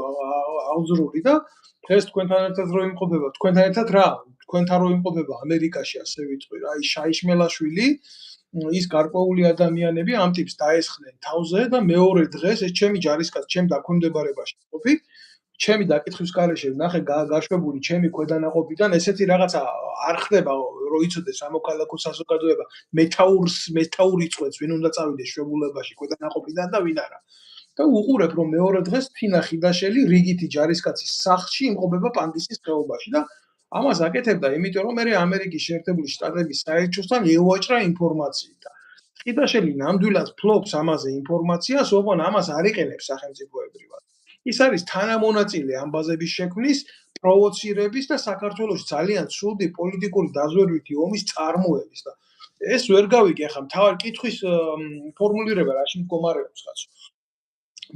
აღძრული და დღეს თქვენთან ერთად რო იმყოფება, თქვენთან ერთად რა, თქვენთან რო იმყოფება ამერიკაში, ასე ვიტყვი რა, ის შაიშმელაშვილი, ის გარკვეული ადამიანები ამ ტიპს დაესხნენ თავზე და მეორე დღეს ეს ჩემი ჯარისკაცი, ჩემ დაქვემდებარებაში ყოფი, ჩემი დაკითხვის გარეშე ნახე გაშვებული ჩემი ქვედანაყოფიდან ესეთი რაღაცა არ ხდება, რომ იცოდეს სამოქალაქო საზოგადოება მეთაური წვეთს, ვინ უნდა წავიდეს შვებულებაში ქვედანაყოფიდან და ვინ არა. და უყურებ, რომ მეორე დღეს თინა ხიდაშელი რიგითი ჯარისკაცის სახლში იმყოფება პანკისის ხეობაში და ამას აკეთებდა, იმიტომ რომ მე ამერიკის შეერთებული შტატების საელჩოსთან ევაჭრა ინფორმაციით. ხიდაშელი ნამდვილად ფლობს ამაზე ინფორმაციას, ოღონ ამას არ იყენებს სახელმწიფოებრივად. ის არის თანამონაწილე ამბაზების შექმნის, პროვოცირების და საქართველოს ძალიან ცუდი პოლიტიკური დაზვერვითი ომის წარმოების და ეს ვერ გავიგე ახლა მთავარი კითხვის ფორმულირება რაში მდგომარეობს კაცო.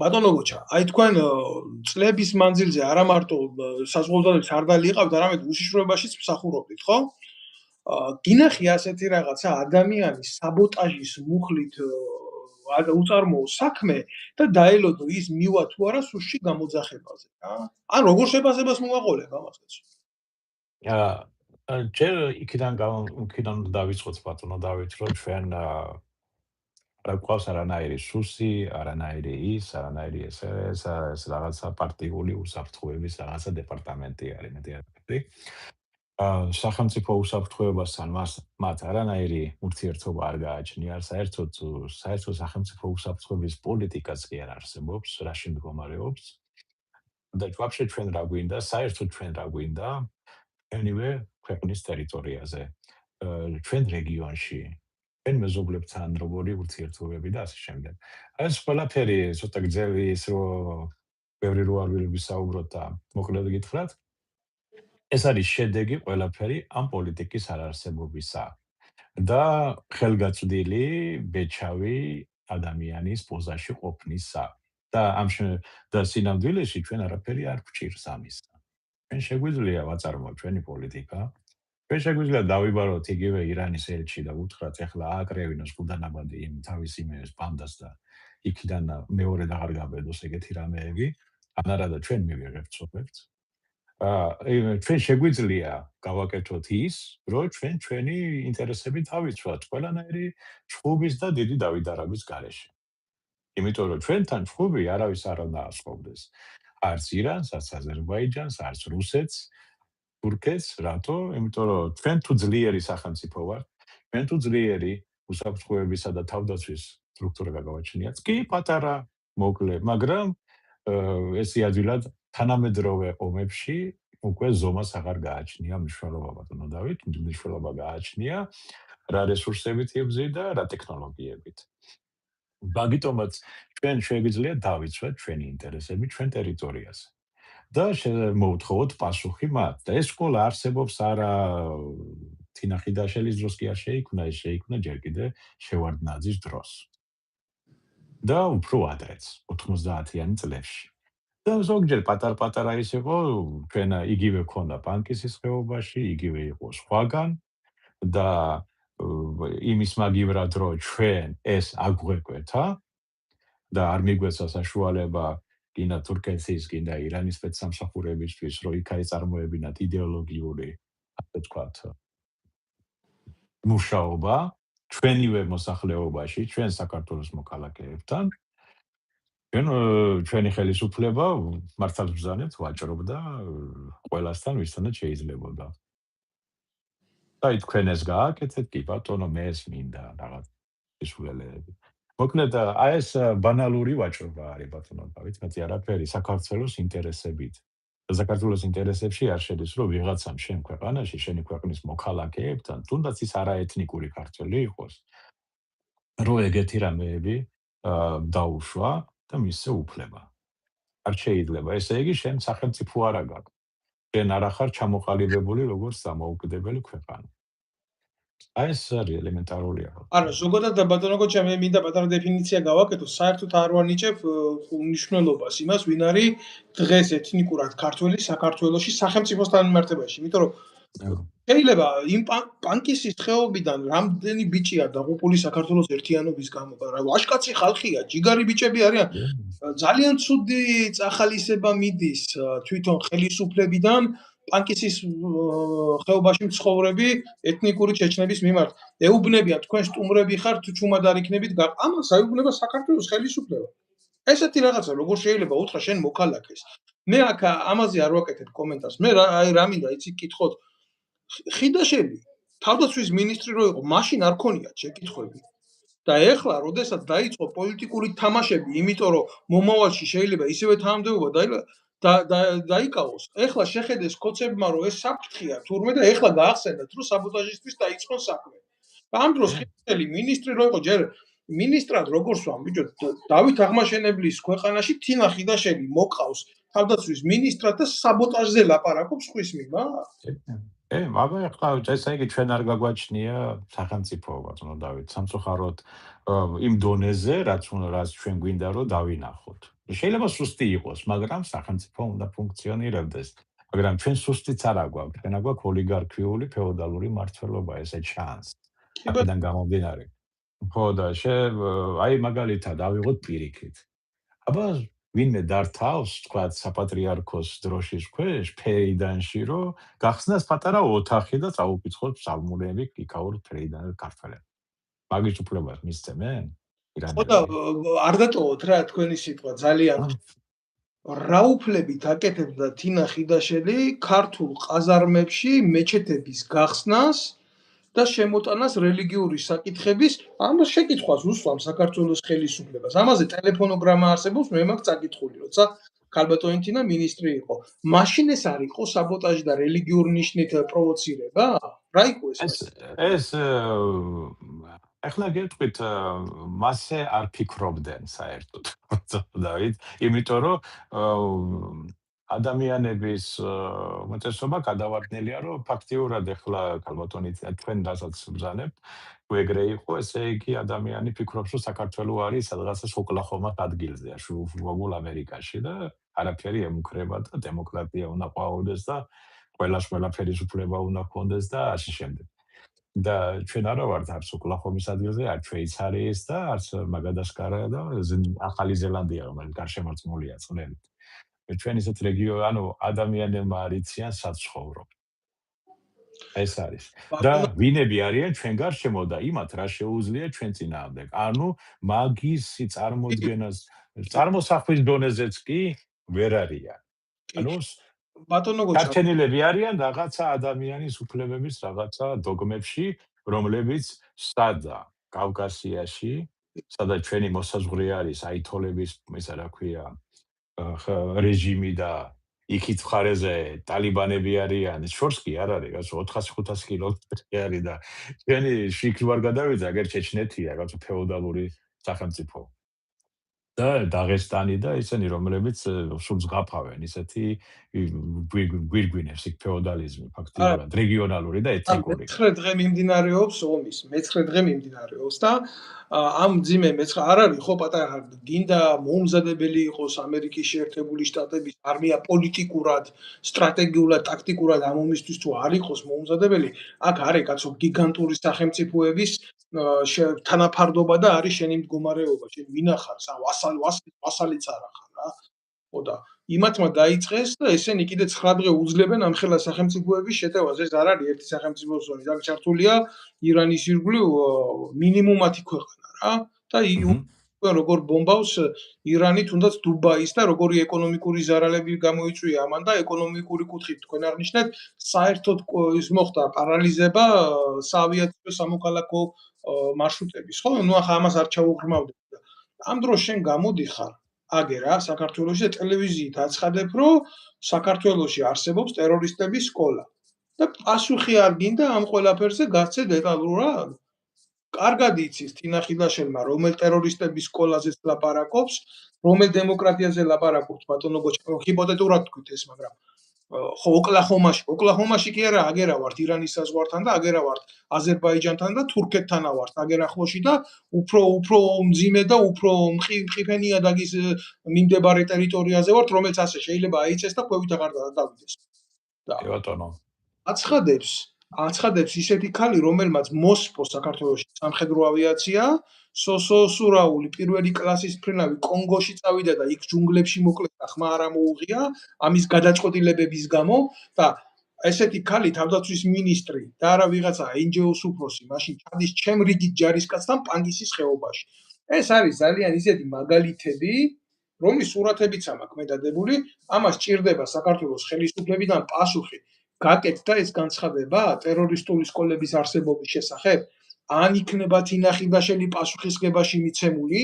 ბატონო გოჩა, აი თქვენ წლების მანძილზე არა მარტო საზღვაოდადების სარდალი იყავთ, არამედ უშიშროებაშიც მსახურობდით, ხო? გინახი ასეთი რაღაცა ადამიანის საბოტაჟის მუხლით უწარმოოს საქმე და დაელოდო ის მივა თუ არა სუსში გამოძახებაზე, რა? ან როგორ შეფასებას მოვაყოლებ ამასაც? ჯერ იქიდან დავიწყოთ ბატონო დავით, რომ ჩვენ რა გვყავს არანაირი სუსი, არანაირი ის, არანაირი ეს რაღაცა პარტიული უსაფრთხოების რაღაცა დეპარტამენტი არის, მეტი არ ვიცი. სახელმწიფო უსაფრთხოებასთან მათ არანაირი ურთიერთობა არ გააჩნია, საერთოდ სახელმწიფო უსაფრთხოების პოლიტიკაც კი არ არსებობს, რაში მდგომარეობს. და ვაფშე ჩვენ რა გვინდა, საერთოდ ჩვენ რა გვინდა, ჩვენივე ქვეყნის ტერიტორიაზე, ჩვენ რეგიონში, ჩვენ მეზობლებთან როგორი ურთიერთობები და ასე შემდეგ. ეს ყველაფერი ცოტა გრძელი ის რომ ბევრი რო არ ვისაუბროთ და მოკლედ გითხრათ, ეს არის შედეგი ყველაფერი ამ პოლიტიკის არარსებობისა და ხელგაწვდილი ბეჩავი ადამიანის პოზაში ყოფნისა და და სინამდვილეში ჩვენ არაფერი არ გვჭირს ამისა. ჩვენ შეგვიძლია ვაწარმოოთ ჩვენი პოლიტიკა. ჩვენ შეგვიძლია დავიბაროთ იგივე ირანის ელჩი და უთხრათ ეხლა ააკრევინოს გუდანაბადი იმ თავის იმეებს ბანდას და იქიდან მეორე აღარ გაბედოს ეგეთი რამეები, ან არა და ჩვენ მივიღებთ სოფელს. ჩვენ შეგვიძლია გავაკეთოთ ის, რომ ჩვენ ჩვენი ინტერესები თავიცვათ ყველანაირი ჩხუბის და დიდი დავიდარების გარეშე. იმიტომ რომ ჩვენთან ჩხუბი არავის არ უნდა ასწავდეს. არც ირანს, არც აზერბაიჯანს, არც რუსეთს, თურქეთს, რატო? იმიტომ რომ ჩვენ თუ ძლიერი სახელმწიფო ვართ, ჩვენ თუ ძლიერი უსაფრთხოებისა და თავდაცვის სტრუქტურა გავაჩნიათ, კი პატარა, მოკლე, მაგრამ ეს იადვილად თანამედროვე ომებში უკვე ზომას აღარ გააჩნია მნიშვნელობა ბატონო დავით, მნიშვნელობა გააჩნია რა რესურსებით იბზიდა, რა ტექნოლოგიებით. მაგიტომაც ჩვენ შეგვიძლია დავიცვათ ჩვენი ინტერესები ჩვენ ტერიტორიაზე. და მოვთხოვოთ პასუხი მათ. და ეს სკოლა არსებობს არა თინახიდაშელის დროს კი არ შეიქმნა, ეს შეიქმნა ჯერ კიდე შევარდნაძის დროს. და უფრო ადრეც, 90-იანი წლებში. და ზოგჯერ პატარ-პატარა ის იყო, ჩვენ იგივე ქონდა პანკისის ხეობაში, იგივე იყო სხვაგან და იმის მაგივრად რომ ჩვენ ეს აგვეკვეთა და არ მიგვეცა საშუალება გინდა თურქეთის, გინდა ირანის სპეცსამსახურებისთვის, რომ იქ ეწარმოებინათ იდეოლოგიური, ასე ვთქვათ, მუშაობა ჩვენივე მოსახლეობაში, ჩვენ საქართველოს მოქალაქეებთან, ჩვენი ხელისუფლება მართლმსაჯულად ვაჭრობდა ყველასთან, ვისთანაც შეიძლებოდა. და თქვენ ეს გააკეთეთ, კი ბატონო, მე ეს მინდა რაღაც სულელეები. მოკლედ, ეს ბანალური ვაჭრობა არის ბატონო დავით, მეტი არაფერი საქართველოს ინტერესებით. და საქართველოს ინტერესებში არ შედის, რომ ვიღაცამ შენ ქვეყანაში, შენი ქვეყნის მოქალაქეებთან, თუნდაც ის არაეთნიკური ქართველი იყოს, რომ ეგეთი რამეები დაუშვა და მისცე უფლება. არ შეიძლება, ესე იგი შენ სახელმწიფო არა გაქვს. შენ არ ახარ ჩამოყალიბებული როგორც დამოუკიდებელი ქვეყანა. ეს არის ელემენტარულია. არა, ზოგადად და ბატონო გოჩა მე მინდა პატარა დეფინიცია გავაკეთო, საერთოდ არ ვანიჭებ მნიშვნელობას იმას, ვინ არის დღეს ეთნიკურად ქართველი საქართველოში სახელმწიფოსთან მიმართებაში, იმიტომ რომ შეიძლება იმ პანკისის ხეობიდან რამდენი ბიჭია დაღუპული საქართველოს ერთიანობის გამო, რა ვაშკაცი ხალხია, ჯიგარი ბიჭები არიან. ძალიან ცუდი წახალისება მიდის თვითონ ხელისუფლებიდან პანკისის ხეობაში მცხოვრები ეთნიკური ჩეჩნების მიმართ. ეუბნებიან თქვენ სტუმრები ხართ, ჩუმად არ იქნებით, ამას აიუბნება საქართველოს ხელისუფლება. ესეთი რაღაცა როგორ შეიძლება უთხრა შენ მოქალაქეს. მე აქ ამაზე არ ვაკეთებ კომენტარს. მე აი რა მინდა იცი გკითხოთ. ხიდაშელი თავდაცვის მინისტრი რო იყო, მაშინ არ ქონიათ შეკითხვები. და ეხლა, როდესაც დაიწყო პოლიტიკური თამაშები, იმიტომ რომ მომავალში შეიძლება ისევე თანამდებობა დაიკავოს. ეხლა შეხედეს კოცებმა, რომ ეს საფრთხეა თურმე და ეხლა გაახსენდათ, რომ საბოტაჟისთვის დაიწყონ საქმე. ამ დროს ხიდაშელი მინისტრი რო იყო, ჯერ მინისტრად როგორ სვამ ბიჭო, დავით აღმაშენებლის ქვეყანაში თინა ხიდაშელი მოყავს თავდაცვის მინისტრად და საბოტაჟზე ლაპარაკობს ხვის მიმართ? მაგრამ ახლა ესე იგი ჩვენ არ გაგვაჩნია სახელმწიფო ბატონო დავით სამწუხაროდ იმ დონეზე რაც ჩვენ გვინდა რომ დავინახოთ. შეიძლება სუსტი იყოს, მაგრამ სახელმწიფო უნდა ფუნქციონირებდეს. მაგრამ ჩვენ სუსტიც არ აგვაქვს, ჩვენ აგვაქვს ოლიგარქიული ფეოდალური მართლობა, ესე ჩანს. აქედან გამომდინარე. ხო და აი მაგალითად ავიღოთ პირიქით. აბა ვინმე დართავს, თქვა საპატრიარქოს დროშის ქვეშ, ფეიდანში, რომ გახსნას პატარა ოთახი და წაუკითხოთ ფსალმუნები იქაურ ფეიდანელ ქართველებს. მაგის უფლებას მისცემენ? ხო და არ დატოვოთ რა თქვენი სიტყვა ძალიან. რა უფლებით აკეთებდა თინა ხიდაშელი ქართულ ყაზარმებში მეჩეთების გახსნას და შემოტანას რელიგიური საკითხების ამას შეკითხვას უსვამ საქართველოს ხელისუფლებას. ამაზე ტელეფონოგრამა არსებობს, მე მაქვს წაკითხული, როცა ქალბატონი თინა მინისტრი იყო. მაშინ ეს არ იყო საბოტაჟი და რელიგიურ ნიშნით პროვოცირება? რა იყო ეს? ახლა გეტყვით, მასე არ ფიქრობდნენ საერთოდ, დავით, იმიტომ რომ ადამიანების უმეტესობა გადავარდნილია, რომ ფაქტიურად ახლა ქალბატონი თქვენ რასაც ბრძანებთ, თუ ეგრე იყო, ესე იგი ადამიანი ფიქრობს, რომ საქართველო არის სადღაცა ოკლაჰომას ადგილზე, შუაგულ ამერიკაში და არაფერი ემუქრება და დემოკრატია უნდა ყვაოდეს და ყველას ყველაფერის უფლება უნდა ჰქონდეს და ასე შემდეგ. და ჩვენ არა ვართ არც ოკლაჰომის ადგილზე, არც შვეიცარიის და არც მაგადასკარა და ახალი ზელანდია, რომელიც გარშემორტყმულია წყლებით. ჩვენ ისეთ რეგიონი, ანუ ადამიანებმა არიციან საცხოვრო. ეს არის. და ვინები არიან ჩვენ გარშემო და იმათ რა შეუძლია ჩვენ წინააღმდეგ. ანუ მაგის წარმოდგენას წარმოსახვის დონეზეც კი ვერ არიან. ანუ ბატონო გაჩენილები არიან რაღაცა ადამიანის უფლებების რაღაცა დოგმებში, რომლებიც სადა კავკასიაში, სადაც ჩვენი მოსაზღვრე არის აითოლების, ისა რა ქვია, რეჟიმი და იქით მხარეზე ტალიბანები არიან, შორს კი არ არის, რაღაც 400-500 კილომეტრი არის და ჩვენი შიქრ ვარ გადავიდა, აგერ ჩეჩნეთია, რაღაც ფეოდალური სახელმწიფო. და დაღესტანი და ისინი რომლებიც სულ ზღაფავენ ისეთი გვირგვინებს იქ ფეოდალიზმი ფაქტიურად რეგიონალური და ეთნიკური. 9 დღე მიმდინარეობს ომის, 9 დღე მიმდინარეობს და ამ ძიმე მეცხრე არ არის ხო პატარა გინდა მოუმზადებელი იყოს ამერიკის შეერთებული შტატების არმია პოლიტიკურად, სტრატეგიულად, ტაქტიკურად ამ ომისთვის თუ არ იყოს მოუმზადებელი, აქ არის კაცო გიგანტური სახელმწიფოების თანაფარდობა და არის შენი მდგომარეობა, შენ ვინახარ, ვასალიც არ ახარ რა. ხო და იმათმა დაიწყეს და ესენი კიდე 9 დღე უძლებენ ამ ხელა სახელმწიფოების შეტევას. ეს არ არის ერთი სახელმწიფოს ზონი, აქ ჩართულია ირანის ირგვლივ მინიმუმ 10 ქვეყანა რა და როგორ ბომბავს ირანი თუნდაც დუბაის და როგორი ეკონომიკური ზარალები გამოიწვია ამან და ეკონომიკური კუთხით თქვენ აღნიშნეთ საერთოდ ის მოხდა პარალიზება საავიაციო სამოქალაქო მარშრუტების, ხო? ნუ ახლა ამას არ ჩაუღრმავდეთ და ამ დროს შენ გამოდიხარ აგერა საქართველოში და ტელევიზიით აცხადებ, რომ საქართველოში არსებობს ტერორისტების სკოლა. და პასუხი არ გინდა ამ ყველაფერზე გაცე დეტალურად? კარგად იცის თინა ხიდაშელმა რომელ ტერორისტების სკოლაზეც ლაპარაკობს, რომელ დემოკრატიაზე ლაპარაკობს ბატონო გოჩა, ჰიპოთეტურად თქვით ეს, მაგრამ ხო ოკლაჰომაში კი არა, აგერა ვართ ირანის საზღვართან და აგერა ვართ აზერბაიჯანთან და თურქეთთან ვართ აგერ ახლოში და უფრო მძიმე და უფრო მყიფენი ადაგის მიმდებარე ტერიტორიაზე ვართ, რომელიც ასე შეიძლება აიწეს და ხვევით აღარ დავიდეს. და ბატონო აცხადებს ისეთი ქალი, რომელმაც მოსპო საქართველოში სამხედრო ავიაცია, სოსო სურაული პირველი კლასის ფრინავი კონგოში წავიდა და იქ ჯუნგლებში მოკლდა, ხმა არ ამოუღია ამის გადაწყვეტილებების გამო და ესეთი ქალი თავდაცვის მინისტრი და არა ვიღაცა NGO-ს უფროსი, მაშინ ჩადის ჩემ რიგით ჯარისკაცთან პანგისის ხეობაში. ეს არის ძალიან ისეთი მაგალითები, რომლის სურათებიც მაქვს მე დადებული, ამას ჭირდება საქართველოს ხელისუფლებიდან პასუხი. გაკეთდა ეს განცხადება ტერორისტული სკოლების არსებობის შესახებ? ან იქნება თინა ხიდაშელი პასუხისგებაში მიცემული,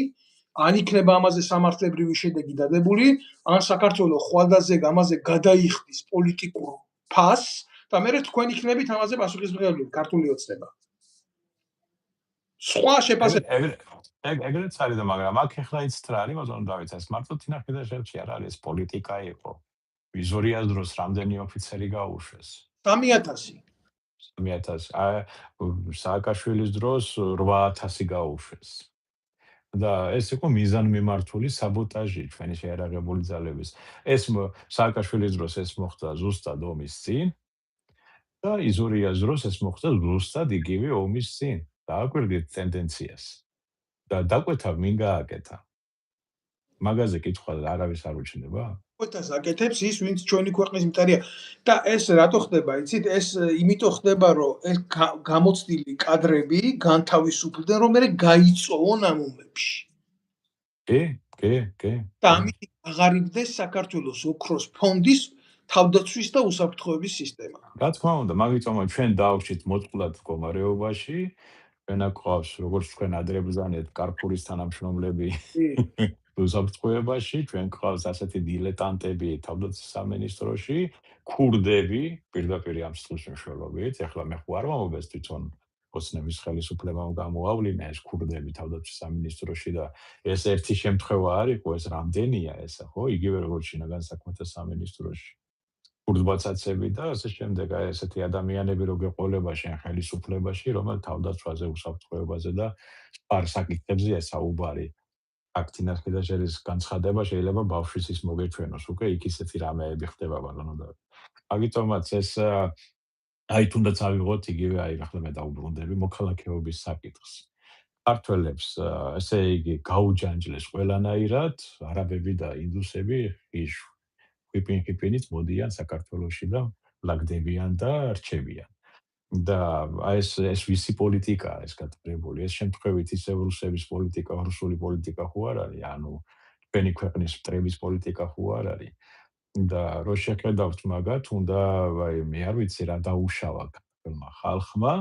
ან იქნება ამაზე სამართლებრივი შედეგი დადებული, ან საქართველოს ხვალდაზე ამაზე გადაიხდის პოლიტიკურ ფასს და მე თქვენ იქნებით ამაზე პასუხისმგებელი ქართული ოცნება. სხვა შეფასება ეგრეც არის და მაგრამ აქ ახლა იცით რა არის ბატონო დავით ეს მარტო თინახიძეში არ არის პოლიტიკა იყო ვიზორიას დროს რამდენი ოფიცერი გაუშვეს 3000 სააკაშვილის დროს 8000 გაუშვეს და ეს იყო მიზანმიმართული საბოტაჟი ჩვენი შეიარაღებული ძალების ეს სააკაშვილის დროს ეს მოხდა ზუსტად ომის წინ და იზორიას დროს ეს მოხდა ზუსტად იგივე ომის წინ დააკვირდით ტენდენციას და დაკვეთა ვინ გააკეთა მაგაზე კითხვა არავის არ უჩნდება კვეთას აკეთებს ის ვინც ჩვენი ქვეყნის მტერია და ეს რატო ხდება იცით ეს იმიტომ ხდება რომ ეს გამოცდილი კადრები განთავისუფლდნენ რომ მე გაიწოვონ ამ ომებში კი და ამით აღარიბდეს საქართველოს ოქროს ფონდის თავდაცვის და უსაფრთხოების სისტემა რა თქმა უნდა მაგიტომ ჩვენ დავშით მოწყვლად მდგომარეობაში ჩვენ აქ ყავს როგორც თქვენ ადრებზანეთ კარპურის თანამშრომლები უსაფრთხოებაში ჩვენ ყავს ასეთი დილეტანტები თავდაცვის სამინისტროში ქურდები პირდაპირ ამ სიტყვის მნიშვნელობით ეხლა მე ხო არ ვამობ ეს თვითონ ოცნების ხელისუფლებამ გამოავლინა ეს ქურდები თავდაცვის სამინისტროში და ეს ერთი შემთხვევა არ იყო ეს რამდენია ესა ხო იგივე როგორც შინაგან საქმეთა სამინისტროში ქურდბაცაცები და ასე შემდეგ აი ესეთი ადამიანები რო გეყოლება შენ ხელისუფლებაში რომელ თავდაცვაზე უსაფრთხოებაზე და სხვა საკითხებზე საუბარი აქ თინახიძეების განცხადება შეიძლება ბავშვის ის მოგეჩვენოს უკვე იქ ისეთი რამეები ხდება ბატონო და მაგიტომაც ეს აი თუნდაც ავიღოთ იგივე აი ახლა მე დაუბრუნდები მოქალაქეობის საკითხს ქართველებს ესე იგი გაუჯანჯლეს ყველანაირად არაბები და ინდუსები ხიპინით მოდიან საქართველოში და ლაგდებიან და რჩებიან და აი ეს ვისი პოლიტიკაა ეს გატარებული ეს შემთხვევით ისევ რუსების პოლიტიკა რუსული პოლიტიკა ხო არ არის ანუ ჩვენი ქვეყნის მტრების პოლიტიკა ხო არ არის და რო შეხედავთ მაგათ უნდა აი მე არ ვიცი რა დაუშავა ქართულმა ხალხმა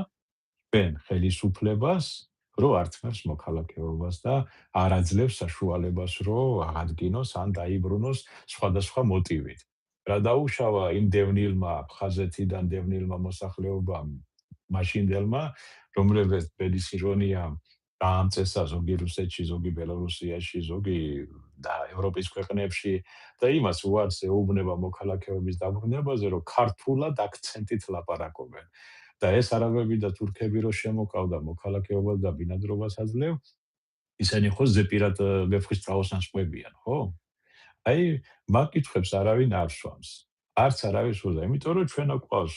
ჩვენ ხელისუფლებას რო არწმებს მოქალაქეობას და არ აძლევს საშუალებას რო აღადგინოს ან დაიბრუნოს სხვადასხვა მოტივით რა დაუშავა იმ დევნილმა ხაზეთიდან დევნილმა მოსახლეობამ მაშინდელმა რომლებიც ბედის ირონია დაამწესა ზოგი რუსეთში ზოგი ბელორუსიაში ზოგი და ევროპის ქვეყნებში და იმას უარს ეუბნება მოქალაქეობის დაბრუნებაზე რომ ქართულად აქცენტით ლაპარაკობენ და ეს არაბები და თურქები რო შემოკავდა მოქალაქეობას და ბინადრობას აძლევ ისინი ხო ზეპირად გეფხის წაოსანსყვებიან ხო აი მაგ კითხვებს არავინ არ სვამს არც არავის უზა იმიტომ რომ ჩვენ აყვავს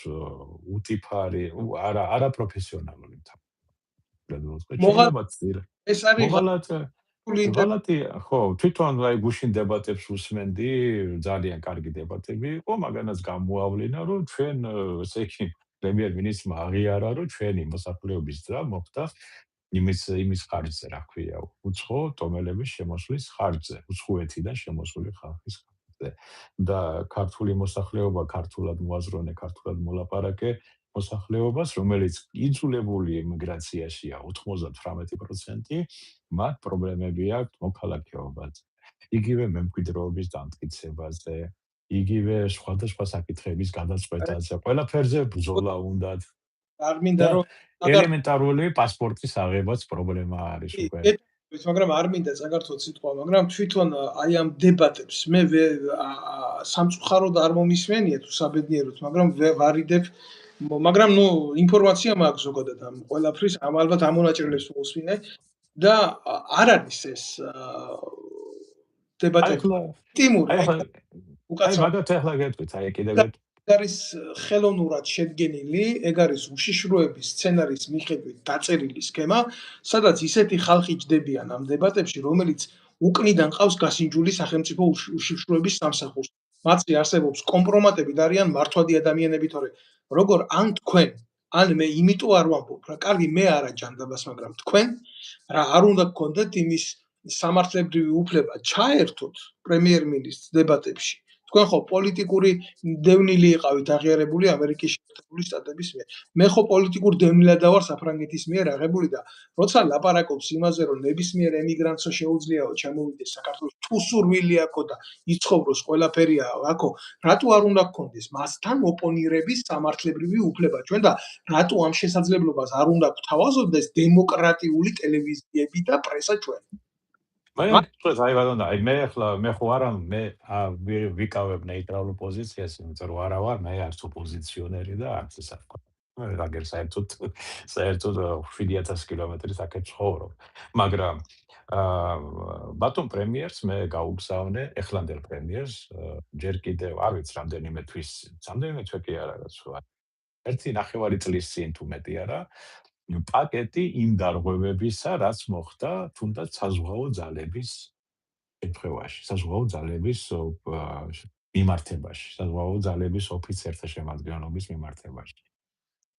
უტიფარი არა პროფესიონალური ეს არის ღალატი ხო თვითონ აი გუშინ დებატებს უსმენდი ძალიან კარგი დებატები იყო მაგანაც გამოავლინა რომ ჩვენ ესე იგი პრემიერ-მინისტრმა აღიარა რომ ჩვენი მოსახლეობის ძრა მოხდა იმის ხარჯზე რა ქვია უცხო ტომელების შემოსვლის ხარჯზე უცხოეთიდან შემოსული ხალხის ხარჯზე და ქართული მოსახლეობა ქართულად მოაზროვნე ქართულად მოლაპარაკე მოსახლეობას რომელიც იძულებული ემიგრაციაშია 98% მათ პრობლემები აქვს მოქალაქეობაზე იგივე მემკვიდრეობის დამტკიცებაზე იგივე სხვადასხვა საკითხების გადაწყვეტაზე ყველაფერზე ბრძოლა უნდათ არ მინდა რომ ელემენტარული პასპორტის აღებაც პრობლემა არის უკვე. მაგრამ არ მინდა საქართველოს სიტყვა, მაგრამ თვითონ აი ამ დებატებს მე სამწუხაროდ არ მომისმენია თუ საბედნიეროდ, მაგრამ ვარიდებ, მაგრამ ნუ ინფორმაცია მაქვს ზოგადად ამ ყველაფრის, ალბათ ამონაჭრელებს მოსვინე და არ არის ეს დებატები. ტიმური უკაცრავად. აი მაგათ ახლა გეტყვით, აი კიდევ არის ხელოვნურად შედგენილი, ეგ არის უშიშროების სცენარის მიხედვით დაწერილი სქემა, სადაც ისეთი ხალხი ჯდებიან ამ დებატებში, რომელიც უკნიდან ყავს გასინჯული სახელმწიფო უშიშროების სამსახურს. მათი არსებობს კომპრომატები და არიან მართვადი ადამიანები, თორე როგორ ან თქვენ, ან მე იმიტომ არ ვამბობ, რა კარგი მე არა ჯანდაბას, მაგრამ თქვენ რა არ უნდა გქონდეთ იმის სამართლებრივი უფლება ჩაერთოთ პრემიერ-მინისტრს დებატებში. თქვენ ხო პოლიტიკური დევნილი იყავით აღიარებული ამერიკის შეერთებული შტატების მიერ. მე ხო პოლიტიკურ დევნილად ვარ საფრანგეთის მიერ აღებული და როცა ლაპარაკობს იმაზე, რომ ნებისმიერ ემიგრანტს შეუძლიაო ჩამოვიდეს საქართველოს, თუ სურვილი აქვს და იცხოვროს ყველაფერია აქო, რატო არ უნდა გქონდეს მასთან ოპონირების სამართლებრივი უფლება ჩვენ და რატო ამ შესაძლებლობას არ უნდა გვთავაზობდეს დემოკრატიული ტელევიზიები და პრესა ჩვენ? მე თქვენ აი ბატონო, აი მე ხო არა მე ვიკავებ ნეიტრალურ პოზიციას, იმიტომ რომ არა ვარ მე არც ოპოზიციონერი და არც ისა თქვა. მე რაგერ საერთოდ 7000 კილომეტრის აქეთ ცხოვრობ. მაგრამ ბატონ პრემიერს მე გაუგზავნე, ეხლანდელ პრემიერს, ჯერ კიდევ არ ვიცი რამდენიმე თვის, რამდენიმე თვე კი არა რაც ვარ. 1.5 წლის წინ თუ მეტი არა, პაკეტი იმ დარღვევებისა, რაც მოხდა თუნდაც საზღვაო ძალების შემთხვევაში, საზღვაო ძალების მიმართებაში, საზღვაო ძალების ოფიცერთა შემადგენლობის მიმართებაში.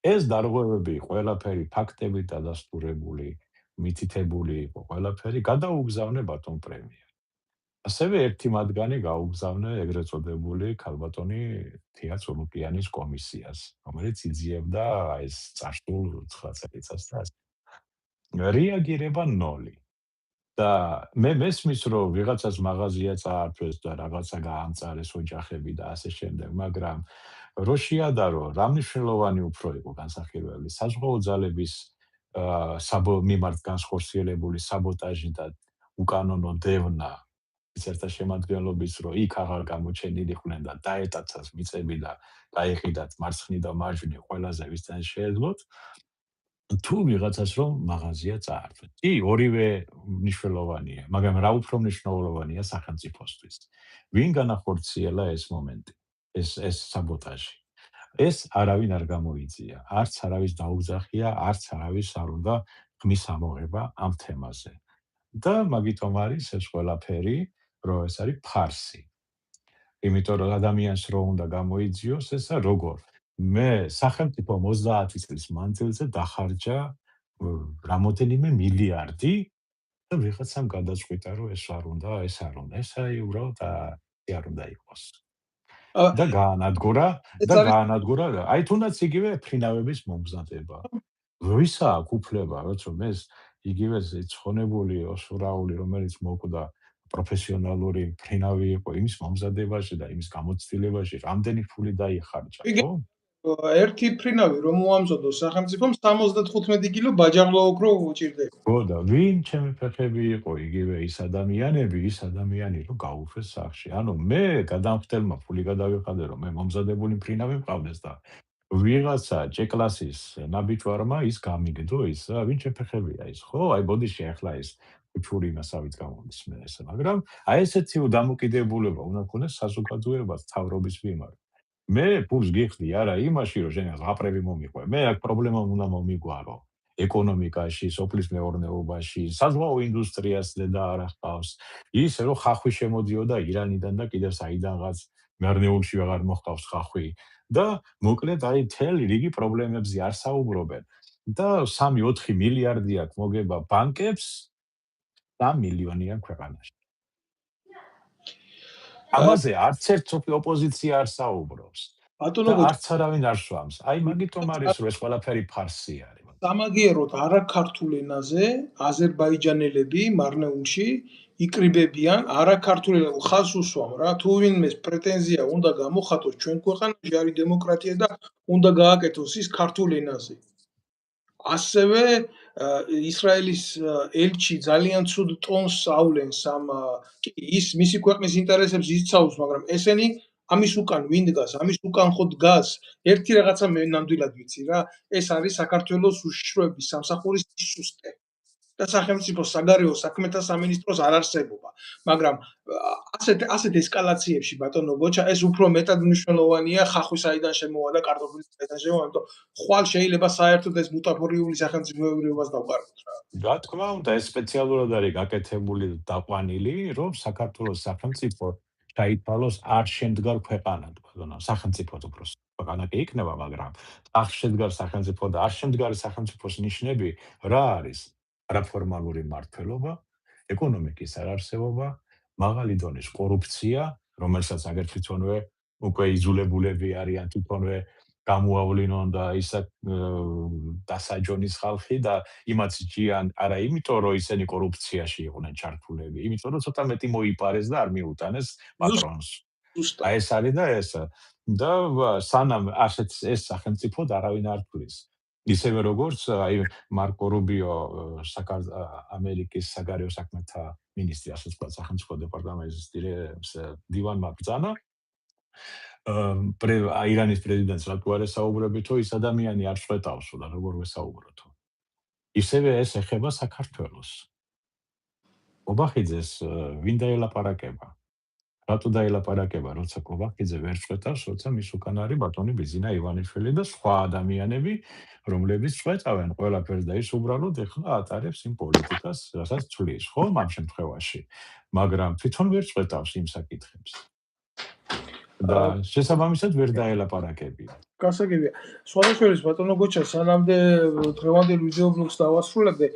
ეს დარღვევები ყველაფერი ფაქტებით დადასტურებული, მითითებული იყო ყველაფერი, გადაუგზავნე ბატონ პრემიერს. ასევე ერთი მათგანი გაუგზავნე ეგრეთ წოდებული ქალბატონი თია ცოლუკიანის კომისიას, რომელიც იძიებდა ეს წარსულ 9 წელიწადს და ასე. რეაგირება 0. და მე მესმის რომ ვიღაცას მაღაზია წაართვეს და რაღაცა გაამწარეს ოჯახები და ასე შემდეგ, მაგრამ რო შეადარო რა მნიშვნელოვანი უფრო იყო განსახილველი საზღვაო ძალების მიმართ განსხორციელებული საბოტაჟი და უკანონო დევნა წერთა შემადგენლობის რომ იქ აღარ გამოჩენილიყვნენ და დაეტაცას მიწები და დაიყიდათ მარცხნი და მარჯვნი ყველაზე ვისთან შეეძლოთ თუ ვიღაცას რომ მაღაზია წაართვეს. კი, ორივე მნიშვნელოვანია, მაგრამ რა უფრო მნიშვნელოვანია სახელმწიფოსთვის. ვინ განახორციელა ეს მომენტი, ეს საბოტაჟი. ეს არავინ არ გამოიწია, არც არავის დაუძახია, არც არავის არ უნდა ხმის ამოღება ამ თემაზე. და მაგიტომ არის ეს ყველაფერი, რომ ეს არის ფარსი. იმიტომ რომ ადამიანს რო უნდა გამოიძიოს ესა როგორ მე სახელმწიფო 30 წლის მანძილზე დახარჯა რამოდენიმე მილიარდი და ვიღაცამ გადაწყვიტა რომ ეს არ უნდა, ეს აი უბრალოდ არ უნდა იყოს. და გაანადგურა, აი თუნდაც იგივე ფრინავების მომზადება. ვისა აქვს უფლება, როცა მე იგივე ცხონებული ოსურაული, რომელიც მოკვდა პროფესიონალური ფრინავი იყო იმის მომზადებაში და იმის გამოცდილებაში, რამდენი ფული დაიხარჯა, ხო? ერთი ფრინავი რომ მოამზადოს სახელმწიფომ 75 კილო ბაჯაღლა ოქრო უჭირდება. ხო და ვინ ჩემი ფეხები იყო იგივე ის ადამიანი რომ გაუშვეს სახში. ანუ მე გადამხდელმა ფული გადავიხადე რომ მე მომზადებული ფრინავი მყავდეს და ვიღაცა ჭეკლასის ნაბიჯვარმა ის გამიგდო ის ვინ შეფეხებია ის ხო აი ბოდიში ახლა ის უჩური მასავით გამოდის მე ესე მაგრამ აი ესეთი დამოკიდებულება უნდა ქონდეს საზოგადოებას თავრობის მიმართ მე ფულს გიხდი არა იმაში რომ შენ ზღაპრები მომიყვე მე აქ პრობლემა უნდა მომიგვარო ეკონომიკაში სოფლის მეურნეობაში საზღვაო ინდუსტრიასზე და არ ახავს ის რომ ხახვი შემოდიოდა ირანიდან და კიდევ საიდანღაც მერნეულში აღარ მოხავს ხახვი და მოკლედ აი თელი რიგი პრობლემებზე არ საუბრობენ და 3-4 მილიარდი აქვს მოგება ბანკებს 3 მილიონიან ქვეყანაში. ამაზე არც ერთ ოპოზიცია არ საუბრობს. ბატონო არც არავინ არ სვამს. აი მაგიტომ არის რომ ეს ყველაფერი ფარსი არის. სამაგიეროდ არაქართულ ენაზე აზერბაიჯანელები მარნეულში იკრიბებიან არაქართულ ხალხს უსვამ რა თუ ვინმეს პრეტენზია უნდა გამოხატოს ჩვენ ქვეყანაში არის დემოკრატია და უნდა გააკეთოს ის ქართულ ენაზე. ასევე ისრაელის ელჩი ძალიან ცუდ ტონს აავლენს ამ ის მისი ქვეყნის ინტერესებს იცავს, მაგრამ ესენი ამის უკან ვინ დგას, ამის უკან ხო დგას ერთი რაღაცა მე ნამდვილად ვიცი რა, ეს არის საქართველოს უშიშროების სამსახურის სისტე და სახელმწიფო საგარეო საქმეთა სამინისტროს არ არსებობა, მაგრამ ასეთ ესკალაციებში ბატონო გოჩა ეს უფრო მეტად მნიშვნელოვანია ხახვი საიდან შემოვა და კარტოფილი საიდან შემოვა, იმიტომ ხვალ შეიძლება საერთოდ ეს ბუტაფორიული სახელმწიფოებრიობას დავყაროთ რა. რა თქმა უნდა, ეს სპეციალურად არის გაკეთებული დაყვანილი, რომ საქართველოს სახელმწიფო ჩაითვალოს არ შემდგარ ქვეყანად, ბატონო, სახელმწიფოდ უფრო ქვეყანა კი იქნება, მაგრამ არ შემდგარ სახელმწიფო და არ შემდგარი სახელმწიფოს ნიშნები რა არის? არაფორმალური მმართველობა, ეკონომიკის არარსებობა, მაღალი დონის კორუფცია, რომელსაც აგერ თვითონვე უკვე იძულებულები არიან თვითონვე გამოავლინონ და ისა დასაჯონის ხალხი და იმაც ჯიან არა იმიტომ რომ ისინი კორუფციაში იყვნენ ჩართულები, იმიტომ რომ ცოტა მეტი მოიპარეს და არ მიუტანეს პატრონს. ზუსტად. ეს არის და ეს და სანამ ასეთ ეს სახელმწიფოდ არავინ არ თვლის. ისევე როგორც აი მარკო რუბიო ამერიკის საგარეო საქმეთა მინისტრი, ასე ვთქვათ, სახელმწიფო დეპარტამენტის დივანმა ბრძანა ირანის პრეზიდენტს რატო არ ესაუბრებითო, ის ადამიანი არ შვეტავსო და როგორ ვესაუბროთო. ისევე ეს ეხება საქართველოს. ობახიძეს ვინ დაელაპარაკება? რატო დაელაპარაკება, როცა კობახიძე ვერ შვეტავს, როცა მის უკან არის ბატონი ბიზინა ივანიშვილი და სხვა ადამიანები, რომლებიც შვეტავენ ყველაფერს და ის უბრალოდ ეხლა ატარებს იმ პოლიტიკას, რასაც ცვლის, ხო, ამ შემთხვევაში. მაგრამ თვითონ ვერ შვეტავს იმ საკითხებს. და შესაბამისად ვერ დაელაპარაკებია. გასაგებია. სხვადასხვა ბატონო გოჩა, სანამდე დღევანდელ ვიდეო ბლოგს დავასრულებდე,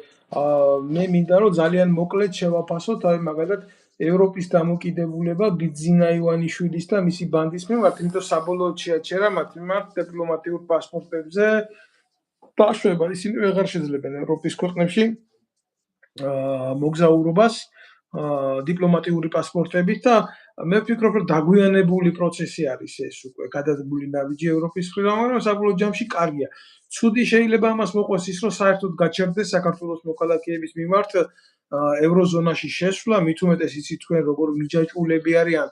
მე მინდა რომ ძალიან მოკლედ შევაფასოთ, აი მაგალითად ევროპის დამოკიდებულება ბიძინა ივანიშვილის და მისი ბანდის მიმართ, იმიტომ საბოლოოდ შეაჩერა მათ მიმართ დიპლომატიურ პასპორტებზე დაშვება, ისინი ვეღარ შეძლებენ ევროპის ქვეყნებში მოგზაურობას დიპლომატიური პასპორტებით და მე ვფიქრობ, რომ დაგვიანებული პროცესი არის ეს უკვე გადადგმული ნაბიჯი ევროპის მხრიდან, მაგრამ საბოლოო ჯამში კარგია. ცუდი შეიძლება ამას მოყვეს ის, რომ საერთოდ გაჩერდეს საქართველოს მოქალაქეების მიმართ ევროზონაში შესვლა, მით უმეტეს იცით თქვენ როგორ მიჯაჭვულები არიან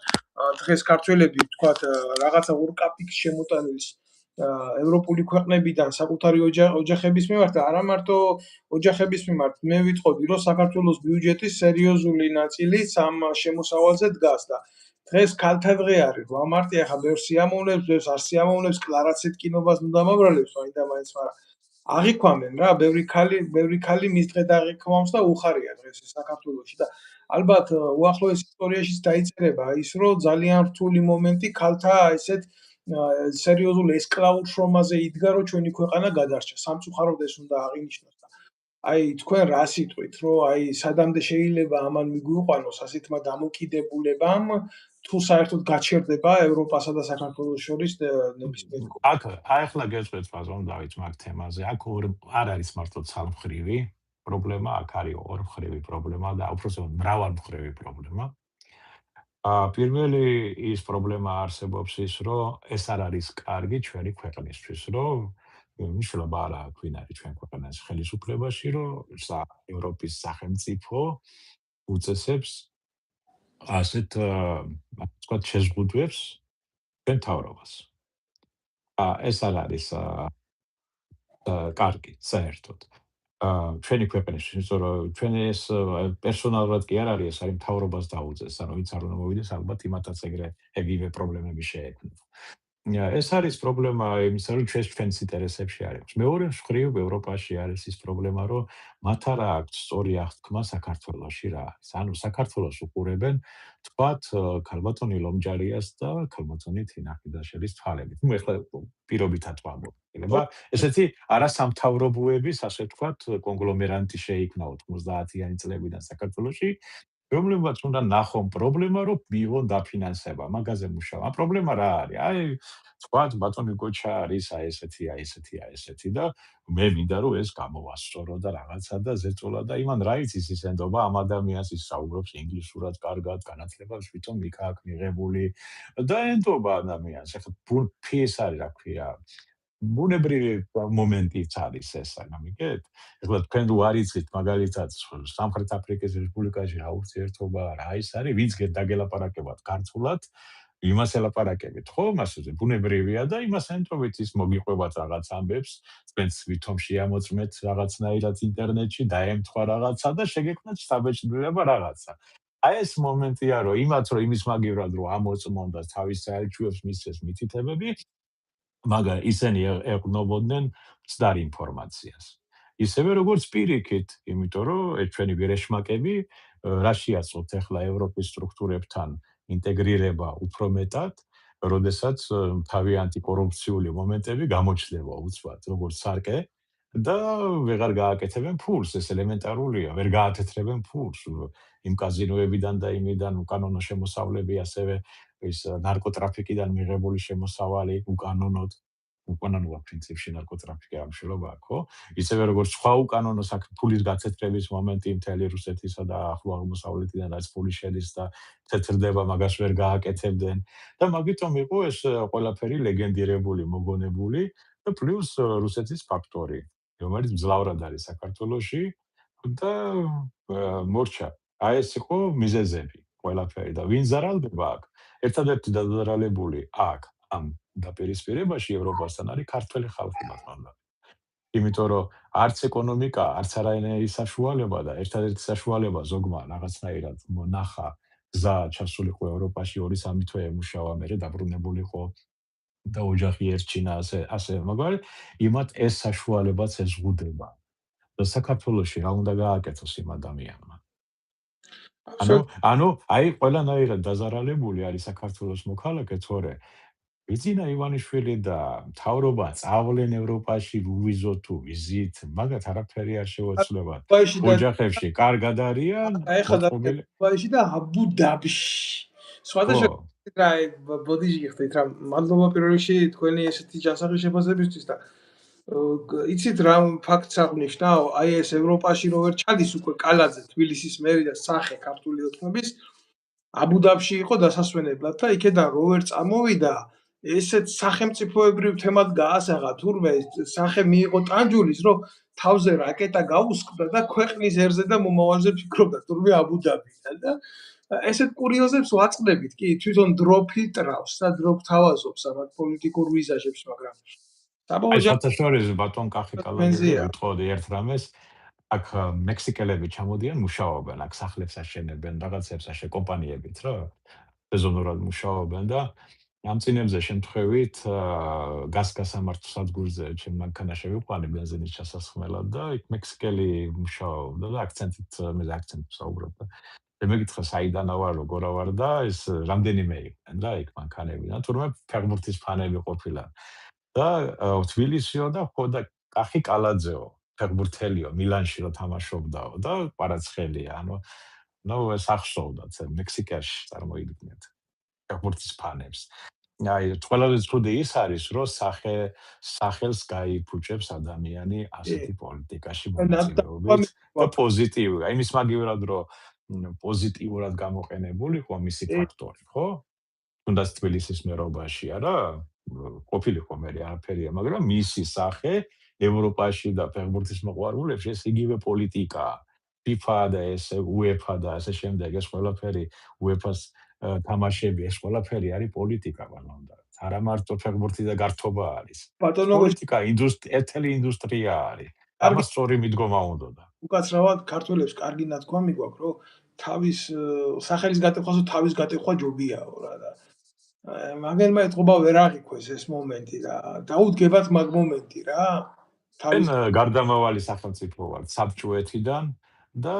დღეს ქართველები, თქვათ რაღაცა ორკაპიქს შემოტანილს ევროპული ქვეყნებიდან საკუთარი ოჯახების მიმართ და არა მარტო ოჯახების მიმართ, მე ვიტყოდი, რომ საქართველოს ბიუჯეტის სერიოზული ნაწილიც ამ შემოსავალზე დგას და დღეს ქალთა დღე არის, 8 მარტი, ახლა ბევრ სიამოვნებს, ბევრს არ სიამოვნებს, კლარა ცეტკინობას ნუ დამაბრალებს, მაინდა მაინც, მაგრამ აღიქვამენ რა, ბევრი ქალი მის დღე დაღიქვამს და უხარია დღეს საქართველოში და ალბათ უახლოეს ისტორიაშიც დაიწერება ის, რომ ძალიან რთული მომენტი ქალთა ესეთ სერიოზულ ესკლავურ შრომაზე იდგა, რომ ჩვენი ქვეყანა გადარჩა. სამწუხაროდ ეს უნდა აღინიშნოს და აი თქვენ რა სიტყვით, რომ აი სადამდე შეიძლება ამან მიგვიყვანოს ასეთმა დამოკიდებულებამ, თუ საერთოდ გაჩერდება ევროპასა და საქართველოს შორის ნებისმიერი აქ ახლა გეწყვეტ ბაზონ დავით მაგ თემაზე. აქ არ არის მარტო ცალმხრივი პრობლემა, აქ არის ორმხრივი პრობლემა და უბრალოდ მრავალმხრივი პრობლემა. პირველი ის პრობლემა არსებობს ის, რომ ეს არ არის კარგი ჩვენი ქვეყნისთვის, რომ მნიშვნელობა არ აქვს ვინ არის ჩვენ ქვეყნის ხელისუფლებაში, რომ ევროპის სახელმწიფო უწესებს ასეთ ვთქვათ შეზღუდვებს ჩვენ მთავრობას. ეს არ არის კარგი საერთოდ. ჩვენი ქვეყნის, იმიტომ რომ ჩვენ ეს პერსონალურად კი არ არის, ეს არის მთავრობას დაუწეს, ანუ ვინც არ უნდა მოვიდეს, ალბათ იმათაც ეგივე პრობლემები შეექმნება. ეს არის პრობლემა იმისა, რომ ჩვენს ინტერესებში არ აქვს. მეორე მხრივ ევროპაში არის ის პრობლემა, რომ მათ არ აქვს სწორი აღთქმა საქართველოში რა არის. ანუ საქართველოს უყურებენ თქვათ ქალბატონი ლომჯარიას და ქალბატონი თინა ხიდაშელის თვალებით. ნუ ეხლა პირობითად ვამბობ. ესეთი არასამთავრობოების, ასე ვთქვათ, კონგლომერანტი შეიქმნა 90-იანი წლებიდან საქართველოში, რომლებმაც უნდა ნახონ პრობლემა, რომ მიიღონ დაფინანსება, მაგაზე მუშაობ. პრობლემა რა არის? აი, თქვათ, ბატონი გოჩა არის ესეთი და მე მინდა რომ ეს გამოვასწორო და რაღაცა და ზეწოლა და იმან რა იცის ის ენდობა ამ ადამიანს ის საუბრობს ინგლისურად კარგად, განათლებას თვითონ იქ მიღებული და ენდობა ადამიანს. ახლა ეს არის, რა ქვია, ბუნებრივი მომენტიც არის ეს, გამიგეთ? ეხლა თქვენ რო არ იცით მაგალითად სამხრეთ აფრიკის რესპუბლიკაში რა ურთიერთობა რა ის არის, ვინც დაგელაპარაკებათ ქართულად, იმას ელაპარაკებით, ხო? მასზე ბუნებრივია და იმას ენტობით ის მოგიყვებათ რაღაც ამბებს, თქვენც ვითომ შეამოწმეთ რაღაცნაირად ინტერნეტში, დაემთხვა რაღაცა და შეგექმნათ შთაბეჭდილება რაღაცა. აი ეს მომენტია, რომ იმის მაგივრად რომ ამოწმონ და თავის საერთაშორისო მისცეს მითითებები, მაგრამ ისინი ეყნობოდნენ მცდარ ინფორმაციას. ისევე როგორც პირიქით, იმიტომ რომ ჩვენი ვერეშმაკები რა შეაწყოთ ახლა ევროპის სტრუქტურებთან ინტეგრირება უფრო მეტად, როდესაც თავიანთი კორუფციული მომენტები გამოჩნდება უცბად, როგორც სარკე და ვეღარ გააკეთებენ ფულს, ეს ელემენტარულია, ვერ გაათეთრებენ ფულს იმ კაზინოებიდან და იმიდან უკანონო შემოსავლები ასევე ის ნარკოტრაფიკიდან მიღებული შემოსავალი უკანონოა პრინციპში ნარკოტრაფიკი ამ შრობა, ხო? ისევე როგორც სხვა უკანონო ფულის გაცეცხლების მომენტი მთელი რუსეთისა და ახლო აღმოსავლეთიდან რაც ფული შედის და ცეცხლდება, მაგას ვერ გააკეთებდნენ და მაგიტომ იყო ეს ყველაფერი ლეგენდირებული, მოგონებული და პლუს რუსეთის ფაქტორი, რომელიც მძლავრად არის საქართველოში და მორჩა. აი ეს იყო მიზეზები ყველაფერი და ვინ ზარალდება აქ? ერთადერთი დაზარალებული აქ ამ დაპირისპირებაში ევროპასთან არის ქართველი ხალხი ბატონო. იმიტომ რომ არც ეკონომიკა, არც არაერთი საშუალება და ერთადერთი საშუალება ზოგმა რაღაცნაირად ნახა გზა ჩასულიყო ევროპაში 2-3 თვე ემუშავა, მერე დაბრუნებულიყო და ოჯახი ერჩინა ასე მაგარი, იმათ ეს საშუალებაც ეზღუდება. და საქართველოში რა უნდა გააკეთოს იმ ადამიანმა? ანუ აი ყველანაირად დაზარალებული არის საქართველოს მოქალაქე, თორე ბიძინა ივანიშვილი და მთავრობა წავლენ ევროპაში ვიზო თუ ვიზით, მაგათ არაფერი არ შეუძლებათ. ოჯახებში კარგად არიან, მოწყობილი და აბუ-დაბიში. სხვადასხვა რა ბოდიში გიხდით რა, მადლობა პირველ რიგში თქვენი ესეთი ჯანსაღი შეფასებისთვის და იცით რა ფაქტს აღნიშნავ, აი ეს ევროპაში რო ვერ ჩადის უკვე კალაძე თბილისის მერი და სახე ქართული ოცნების აბუ-დაბიში იყო დასასვენებლად და იქედან რო ვერ წამოვიდა ესეთ სახელმწიფოებრივ თემად გაასაღა თურმე სახე მიიღო ტანჯულის რომ თავზე რაკეტა გაუსკდა და ქვეყნის ერზე და მომავალზე ფიქრობდა თურმე აბუ-დაბიდან და ესეთ კურიოზებს ვაწყდებით კი თვითონ დროფი ტრავს და დროფ თავაზობს ამ პოლიტიკურ ვიზაჟებს მაგრამ აი საერთაშორისო ბატონ კახიკალაძე უთხოვდი ერთ რამეს აქ მექსიკელები ჩამოდიან მუშაობენ აქ სახლებს აშენებენ რაღაცებს აშენ კომპანიებით რა სეზონურად მუშაობენ და ამ წინებზე შემთხვევით გასგასამართო სადგურზე ჩემ მანქანაში ვიყვანი ბენზინის ჩასასხმელად და იქ მექსიკელი მუშაობდა და აქცენტით საუბრობდა და მეკითხა საიდანა ვარ როგორ ვარ და ეს რამდენიმე იყვნენ რა იქ მანქანები და თურმე ფეხბურთის ფანები ყოფილან და თბილისიო და ხოდა კახიკალაძეო ფეხბურთელიო მილანში რო თამაშობდაო და პარაცხელია ანუ ეს ახსოვდათ მექსიკაში წარმოიდგინეთ ფეხბურთის ფანებს აი ყველაზე ცუდი ის არის რომ სახელს გაიფუჭებს ადამიანი ასეთი პოლიტიკაში მონაწილეობით და პოზიტიურია იმის მაგივრად რომ პოზიტიურად გამოყენებულიყო მისი ფაქტორი ხო თუნდაც თბილისის მერობაში არა ყოფილიყო მე არაფერია მაგრამ მისი სახე ევროპაში და ფეხბურთის მოყვარულებში ეს იგივე პოლიტიკაა FIFA და ეს UEFA და ასე შემდეგ ეს ყველაფერი UEFA-ს თამაშები ეს ყველაფერი არის პოლიტიკა ბანონდა არა მარტო ფეხბურთი და გართობა არის პოლიტიკა ერთელი ინდუსტრია არის ამას სწორი მიდგომა უნდოდა უკაცრავად ქართველებს კარგი ნათქვამი გვაქვს რომ თავის სახელის გატეხვაზე თავის გატეხვა ჯობიაო რა და მაგერმა ეთყობა ვერ აღიქვეს ეს მომენტი და დაუდგებათ მაგ მომენტი რა თავის გარდამავალი სახელმწიფო ვარ საბჭოეთიდან და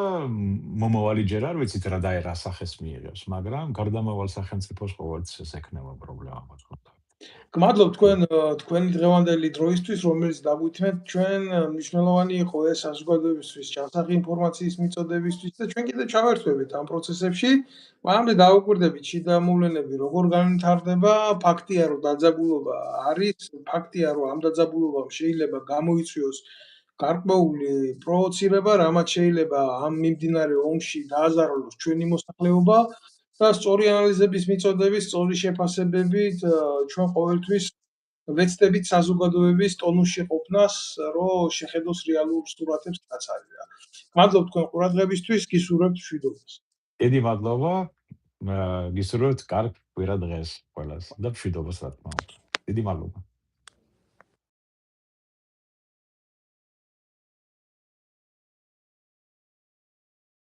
მომავალი ჯერ არ ვიცით რა და რა სახეს მიიღებს მაგრამ გარდამავალ სახელმწიფოს ყოველთვის ეს ექნება პრობლემა მოწყობილ გმადლობ თქვენი დღევანდელი დროისთვის რომელიც დაგვითმეთ ჩვენ მნიშვნელოვანი იყო ეს საზოგადოებისთვის ჯანსაღი ინფორმაციის მიწოდებისთვის და ჩვენ კიდე ჩავერთვებით ამ პროცესებში მანამდე დავუკვირდებით შიდა მოვლენები როგორ განვითარდება ფაქტია რომ დაძაბულობა არის ფაქტია რომ ამ დაძაბულობამ შეიძლება გამოიწვიოს გარკვეული პროვოცირება რამაც შეიძლება ამ მიმდინარე ომში დააზარალოს ჩვენი მოსახლეობა და სწორი ანალიზების მიწოდების, სწორი შეფასებებით ჩვენ ყოველთვის ვეცდებით საზოგადოების ტონუსში ყოფნას, რომ შეხედოს რეალურ სურათებს რაც არის რა. მადლობ თქვენ ყურადღებისთვის, გისურვებთ მშვიდობას. დიდი მადლობა. გისურვებთ კარგ კვირა დღეს ყველას და მშვიდობას რა თქმა უნდა. დიდი მადლობა.